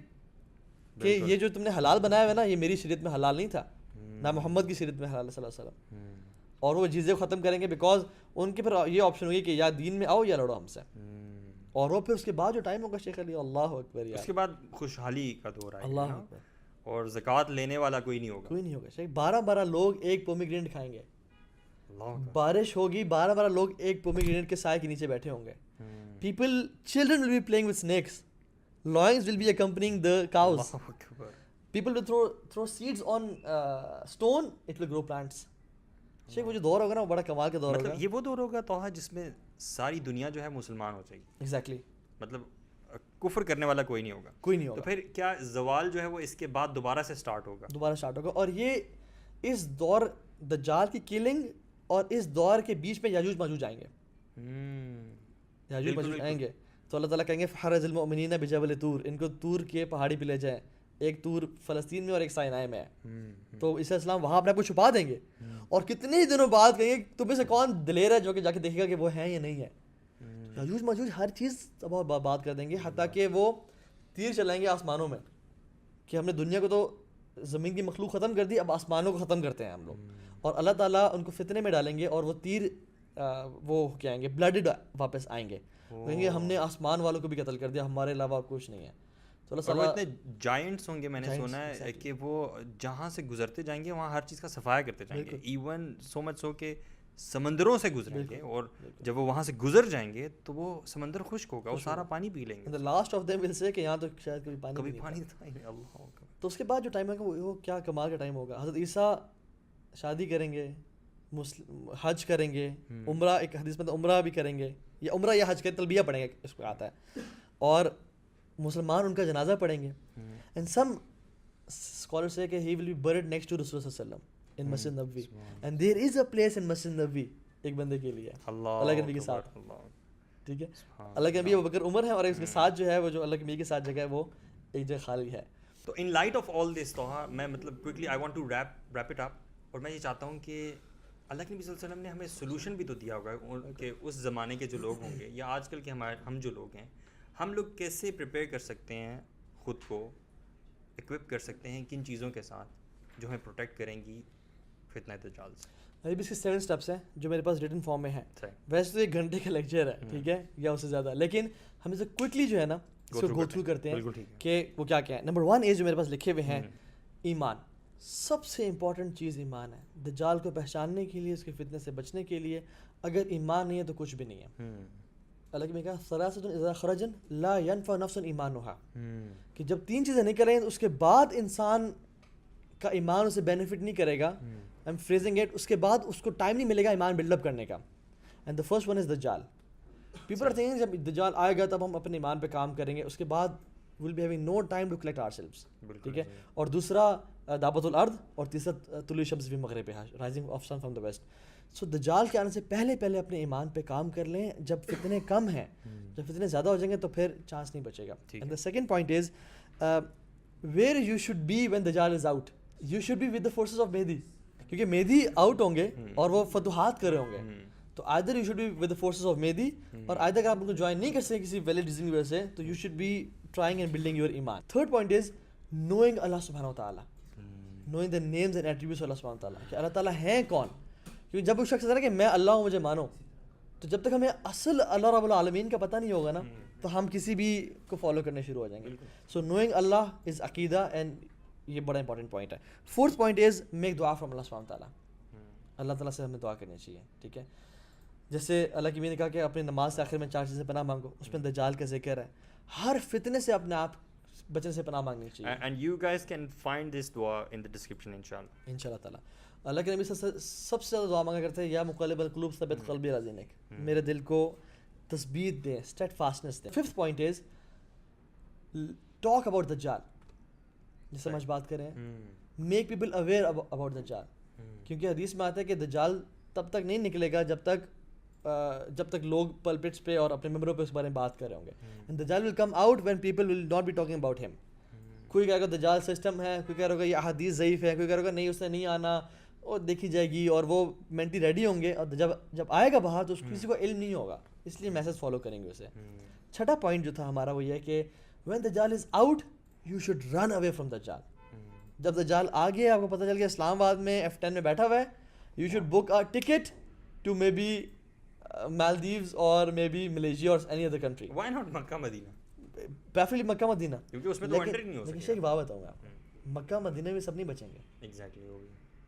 کہ یہ جو تم نے حلال بنایا ہے نا, یہ میری شریعت میں حلال نہیں تھا, نہ محمد کی شریعت میں حلال صلی اللہ علیہ وسلم. اور وہ چیزیں ختم کریں گے, بیکاز ان کے پھر یہ آپشن ہوگی کہ یا دین میں آؤ یا لڑو ہم سے. اور وہ پھر اس کے بعد جو ٹائم ہوگا شیخ علی, اللہ اکبر, اس کے بعد خوشحالی کا دور آئے گا, اللہ اکبر, اور زکوٰۃ لینے والا کوئی نہیں ہوگا, کوئی نہیں ہوگا. شیخ 12 لوگ ایک پومیگرینٹ کھائیں گے, بارش ہوگی, 12 لوگ ایک پومیگرینٹ کے سائے کے نیچے بیٹھے ہوں گے. Children will be playing with snakes, lions will be accompanying the cows, people will throw seeds on stone, it will grow plants. شیخ وہ جو دور ہوگا نا وہ بڑا کمال کا دور ہوگا. مطلب یہ وہ دور ہوگا توحا جس میں ساری دنیا جو ہے مسلمان ہو جائے گی. ایگزیکٹلی. مطلب کفر کرنے والا کوئی نہیں ہوگا, کوئی نہیں ہوگا. تو پھر کیا زوال جو ہے وہ اس کے بعد دوبارہ سے سٹارٹ ہوگا, اور یہ اس دور دجال کی کلنگ اور اس دور کے بیچ میں یاجوج ماجوج آئیں گے. یاجوج ماجوج آئیں گے تو اللہ تعالیٰ کہیں گے فحرز المؤمنین بجبل طور, ان کو طور کے پہاڑی پہ لے جائیں. ایک طور فلسطین میں اور ایک سائنائے میں ہے. تو عیسیٰ السلام وہاں اپنے آپ کو چھپا دیں گے, اور کتنے ہی دنوں بعد کہیں گے تم میں سے کون دلیر ہے جو کہ جا کے دیکھے گا کہ وہ ہیں یا نہیں ہے. یاجوج ماجوج ہر چیز بات کر دیں گے, حتیٰ کہ وہ تیر چلائیں گے آسمانوں میں کہ ہم نے دنیا کو تو زمین کی مخلوق ختم کر دی, اب آسمانوں کو ختم کرتے ہیں ہم لوگ. اور اللہ تعالیٰ ان کو فتنے میں ڈالیں گے, اور وہ تیر وہ کیا آئیں گے, بلڈڈ واپس آئیں گے, کہیں گے ہم نے آسمان والوں کو بھی قتل کر دیا, ہمارے علاوہ کچھ نہیں ہے. تو اللہ تعالیٰ اتنے جائنٹس ہوں گے, میں نے سنا ہے کہ وہ جہاں سے گزرتے جائیں گے وہاں ہر چیز کا صفایا کرتے جائیں گے, ایون سو مچ سو کہ سمندروں سے گزریں گے, اور جب وہ وہاں سے گزر جائیں گے تو وہ سمندر خشک ہوگا, وہ سارا پانی پی لیں گے. لاسٹ آف دیم ول سے کہ یہاں تو شاید کبھی پانی تھا ہی. اللہ. تو اس کے بعد جو ٹائم ہوگا وہ کیا کمال کا ٹائم ہوگا. حضرت عیسیٰ شادی کریں گے, حج کریں گے, عمرہ, ایک حدیث میں عمرہ بھی کریں گے, یا عمرہ یا حج کے تلبیہ پڑھیں گے, اس کو آتا ہے, اور مسلمان ان کا جنازہ پڑھیں گے. اینڈ سم اسکالرز سے کہ he will be buried next to رسول صلی اللہ علیہ وسلم ان Masjid Nabawi, and there is a place in Masjid Nabawi ایک بندے کے لیے, اللہ کے نبی کے ساتھ. ٹھیک ہے, اللہ کے نبی ابوبکر عمر ہے, اور اس کے ساتھ جو ہے وہ جو اللہ کے نبی کے ساتھ جگہ ہے وہ ایک جگہ خالی ہے. تو تو ان لائٹ آف آل دس تو ہاں میں مطلب quickly I want to wrap it up, اور میں یہ چاہتا ہوں کہ اللہ کے نبی صلی اللہ علیہ وسلم نے ہمیں سولوشن بھی تو دیا ہوگا کہ اس زمانے کے جو لوگ ہوں گے یا آج کل کے ہم جو لوگ ہیں, ہم لوگ کیسے پریپیئر کر سکتے ہیں, خود کو اکوپ کر سکتے ہیں کن چیزوں کے ساتھ جو ہمیں پروٹیکٹ کریں گی فتنہ دجال سے. ابھی اس کے 7 اسٹیپس ہیں جو میرے پاس ریٹن فارم میں ہیں. ویسے تو 1 گھنٹے کا لیکچر ہے, ٹھیک ہے, یا اس سے زیادہ, لیکن ہم اسے کوئکلی جو ہے نا اس کو گو تھرو کرتے ہیں کہ وہ کیا کیا ہے. نمبر 1 جو میرے پاس لکھے ہوئے ہیں, ایمان. سب سے امپورٹنٹ چیز ایمان ہے. دجال کو پہچاننے کے لیے, اس کے فتنے سے بچنے کے لیے اگر ایمان نہیں ہے تو کچھ بھی نہیں ہے. اللہ کی میں کہا ثلاثۃ اذا خرجن لا ينفع نفسا ایمانها, کہ جب 3 چیزیں نکلیں تو اس کے بعد انسان کا ایمان اسے بینیفٹ نہیں کرے گا. آئی ایم فریزنگ اٹ, اس کے بعد اس کو ٹائم نہیں ملے گا ایمان بلڈ اپ کرنے کا. And the first one is دجال. پیپل آر تھنکنگ جب دجال آئے گا تب ہم اپنے ایمان پہ کام کریں گے, اس کے بعد will be having no time to collect ourselves, ٹھیک ہے. اور دوسرا دعوت الارض, اور تیسرا طلوع شمس فی مغربہا, rising of sun from the west. So دجال کے آنے سے پہلے اپنے ایمان پہ کام کر لیں. جب فتنے کم ہیں, جب فتنے زیادہ ہو جائیں گے تو پھر چانس نہیں بچے گا. And the second point is where you should be when دجال is out. You should be with the forces of مہدی, کیونکہ مہدی آؤٹ ہوں گے اور وہ فتوحات کر رہے ہوں گے. تو either you should be with the forces of Mahdi, اور آئدر اگر آپ ان کو جوائن نہیں کر سکیں کسی ویلڈ ریزن کی وجہ سے, تو you should be trying and building your ایمان. تھرڈ پوائنٹ از نوئنگ اللہ سبحانہ و تعالیٰ, knowing the names and attributes of اللہ سبحانہ و تعالیٰ, کہ اللہ تعالیٰ ہیں کون. کیونکہ جب وہ شخص کہتا ہے کہ میں اللہ ہوں مجھے مانو, تو جب تک ہمیں اصل اللہ رب العالمین کا پتہ نہیں ہوگا نا, تو ہم کسی بھی کو فالو کرنے شروع ہو جائیں گے. سو نوئنگ اللہ از عقیدہ, اینڈ یہ بڑا امپورٹنٹ پوائنٹ ہے. فورتھ پوائنٹ از میک دعا فرام اللہ سبحانہ تعالیٰ. اللہ تعالیٰ سے ہمیں دعا کرنی چاہیے, ٹھیک ہے. جیسے اللہ کی نے کہا کہ اپنی نماز سے آخر میں 4 چیزیں پناہ مانگو, اس میں دجال کا ذکر ہے. ہر فتنے سے اپنے آپ بچنے سے پناہ مانگنی چاہیے. And you guys can find this دعا ان دی ڈسکرپشن انشاءاللہ تعالیٰ. اللہ کے نبی سب سے زیادہ دعا مانگا کرتے ہیں, یا مقلب القلوب ثبت قلبی علی دینک, میرے دل کو تثبیت دیں, اسٹیڈ فاسٹنس دیں. Fifth point is talk about دجال, جس سے ہم آج بات کریں, میک پیپل اویئر اباؤٹ دجال. کیونکہ حدیث میں آتا ہے کہ دجال تب تک نہیں نکلے گا جب تک لوگ پلپٹس پہ اور اپنے ممبروں پہ اس بارے میں بات کر رہے ہوں گے. اینڈ دجال will come out when people will not be talking about him. کوئی کہے گا دجال سسٹم ہے, کوئی کہہ رہا ہوگا یہ احادیث ضعیف ہے, کوئی کہہ رہا ہوگا نہیں اس نے نہیں آنا, اور دیکھی جائے گی, اور وہ مینٹلی ریڈی ہوں گے, اور جب آئے گا باہر تو کسی کو علم نہیں ہوگا, اس لیے میسج فالو کریں گے اسے. چھٹا پوائنٹ جو تھا ہمارا وہ یہ ہے کہ وین دجال is out you should run away from دجال. جب دجال آ گیا, آپ کو پتہ چل گیا اسلام آباد میں F10 میں بیٹھا ہوا ہے, you should book a ticket to maybe Maldives اور مے بی ملیشیا اور any other country. Why not Mecca Medina, preferably Mecca Medina, کیونکہ اس میں تو انٹر نہیں ہو سکتا. لیکن ایک بات بتاؤں میں آپ کو, مکہ مدینہ میں سب نہیں بچیں گے. ایگزیکٹلی,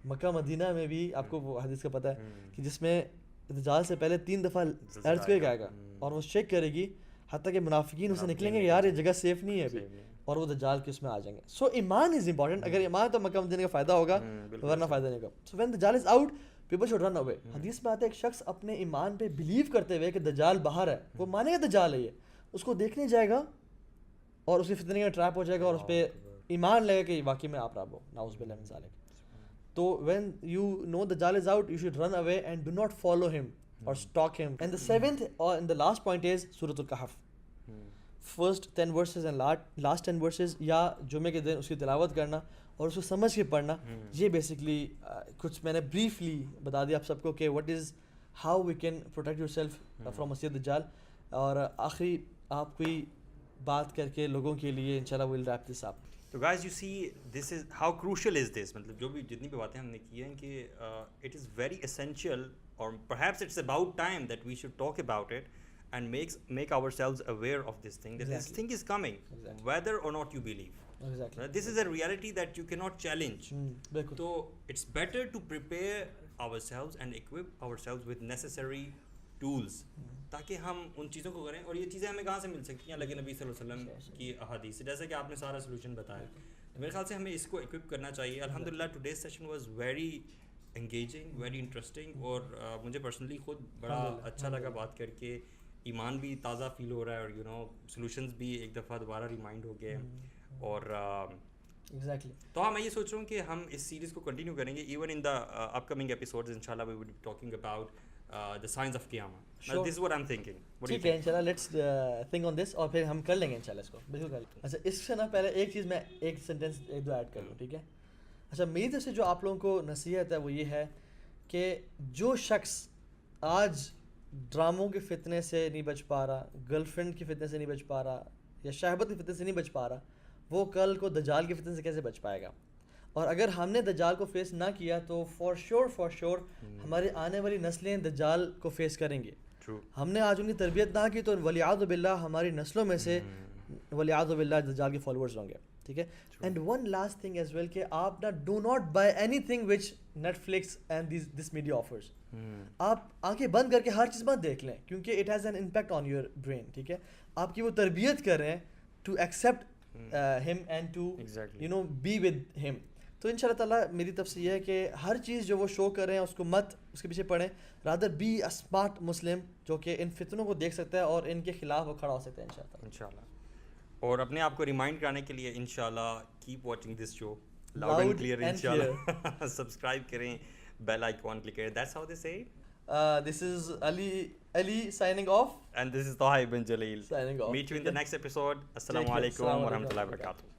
مکہ مدینہ میں بھی آپ کو وہ حدیث کا پتہ ہے کہ جس میں دجال سے پہلے 3 دفعہ ارتھ کوئک آئے گا, اور وہ چیک کرے گی, حتیٰ کہ منافقین اسے نکلیں گے کہ یار یہ جگہ سیف نہیں ہے ابھی, اور وہ دجال کے اس میں آ جائیں گے. سو ایمان از امپورٹنٹ. اگر ایمان تو مکہ مدینہ کا فائدہ ہوگا, ورنہ فائدہ نہیں ہوگا. سو وین دجال از آؤٹ پیپل شوڈ رن اوے. حدیث میں آتا ہے ایک شخص اپنے ایمان پہ بلیو کرتے ہوئے کہ دجال باہر ہے, وہ مانے گا دجال ہے یہ, اس کو دیکھنے جائے گا اور اس کی فتنے میں ٹریپ ہو جائے گا, اور اس پہ ایمان لگے گا کہ واقعی میں آپ رب ہو, نعوذ باللہ من ذالک. تو وین یو نو دجال is out you should run away and do not follow ہم اور stalk him. And the seventh and the last point is Surah Al-Kahf. First 10 verses and last 10 verses یا جمعے کے دن اس کی تلاوت کرنا اور اس کو سمجھ کے پڑھنا. یہ بیسکلی کچھ میں نے بریفلی بتا دیا آپ سب کو کہ what is how we can protect yourself from مسیح دجال. اور آخری آپ کوئی بات کر کے لوگوں کے لیے انشاءاللہ we'll wrap this up. تو guys you see this is how crucial is this, مطلب جو بھی جتنی بھی باتیں ہم نے کی ہیں کہ it is very essential or perhaps it's about time that we should talk about it and make ourselves aware of this thing, that this thing is coming whether or not you believe. Exactly. This is a reality that you cannot challenge. So it's better to prepare ourselves and equip ourselves with necessary tools تاکہ ہم ان چیزوں کو کریں. اور یہ چیزیں ہمیں کہاں سے مل سکتی ہیں؟ اللہ کے نبی صلی اللہ علیہ وسلم کی احادیث سے, جیسے کہ آپ نے سارا سولوشن بتایا. میرے خیال سے ہمیں اس کو equip کرنا چاہیے. الحمدللہ today's session was very engaging, very interesting, اور مجھے پرسنلی خود بڑا اچھا لگا بات کر کے. ایمان بھی تازہ فیل ہو رہا ہے, اور یو نو سولوشنز بھی ایک دفعہ دوبارہ ریمائنڈ ہو گئے. اور ایگزیکٹلی تو ہاں میں یہ سوچ رہا ہوں کہ ہم اس سیریز کو کنٹینیو کریں گے. Even in the upcoming episodes انشاءاللہ we will be talking about the signs of Qiyamah. Now, Sure. this is what I'm thinking. What do you ٹھیک ہے think? انشاءاللہ لیٹس تھنک آن دس اور پھر ہم کر لیں گے انشاءاللہ اس کو بالکل کر لیں گے. اچھا اس سے نا پہلے ایک چیز میں ایک سینٹینس ایک دو ایڈ کر لوں ٹھیک ہے. اچھا میری طرف سے جو آپ لوگوں کو نصیحت ہے وہ یہ ہے کہ جو شخص آج ڈراموں کے فتنے سے نہیں بچ پا رہا, گرل فرینڈ کی فتنے سے نہیں بچ پا رہا, یا شہوت کی فتنے سے نہیں بچ پا رہا, وہ کل کو دجال کے فتنے سے کیسے بچ پائے گا. اور اگر ہم نے دجال کو فیس نہ کیا تو فار شیور ہماری آنے والی نسلیں دجال کو فیس کریں گی. True. ہم نے آج ان کی تربیت نہ کی تو ولیعاذ باللہ ہماری نسلوں میں سے ولیعاذ باللہ دجال کے فالوورز ہوں گے. ٹھیک ہے. And one last thing as well کہ آپ نا do not buy anything which Netflix and this media offers. آپ آنکھیں بند کر کے ہر چیز مت دیکھ لیں کیونکہ it has an impact on your brain. ٹھیک ہے. آپ کی وہ تربیت کر رہے ہیں ٹو ایکسیپٹ ہم and to you know be with ہم. تو ان شاء اللہ تعالیٰ میری طرف سے یہ ہے کہ ہر چیز جو وہ شو کر رہے ہیں اس کو مت اس کے پیچھے پڑھیں. رادر بی اے اسمارٹ مسلم جو کہ ان فتنوں کو دیکھ سکتا ہے اور ان کے خلاف وہ کھڑا ہو سکتا ہے انشاءاللہ. اور اپنے آپ کو ریمائنڈ کرانے کے لیے انشاءاللہ keep watching this show Loud loud and clear. and انشاءاللہ سبسکرائب کریں, بیل آئیکن کلک کریں. دیٹس ہاؤ دے سے. دس از علی signing off. And this is Taha ibn Jalil. Signing off. Meet you in the next episode. Assalamu alaikum wa rahmatullahi wa barakatuh.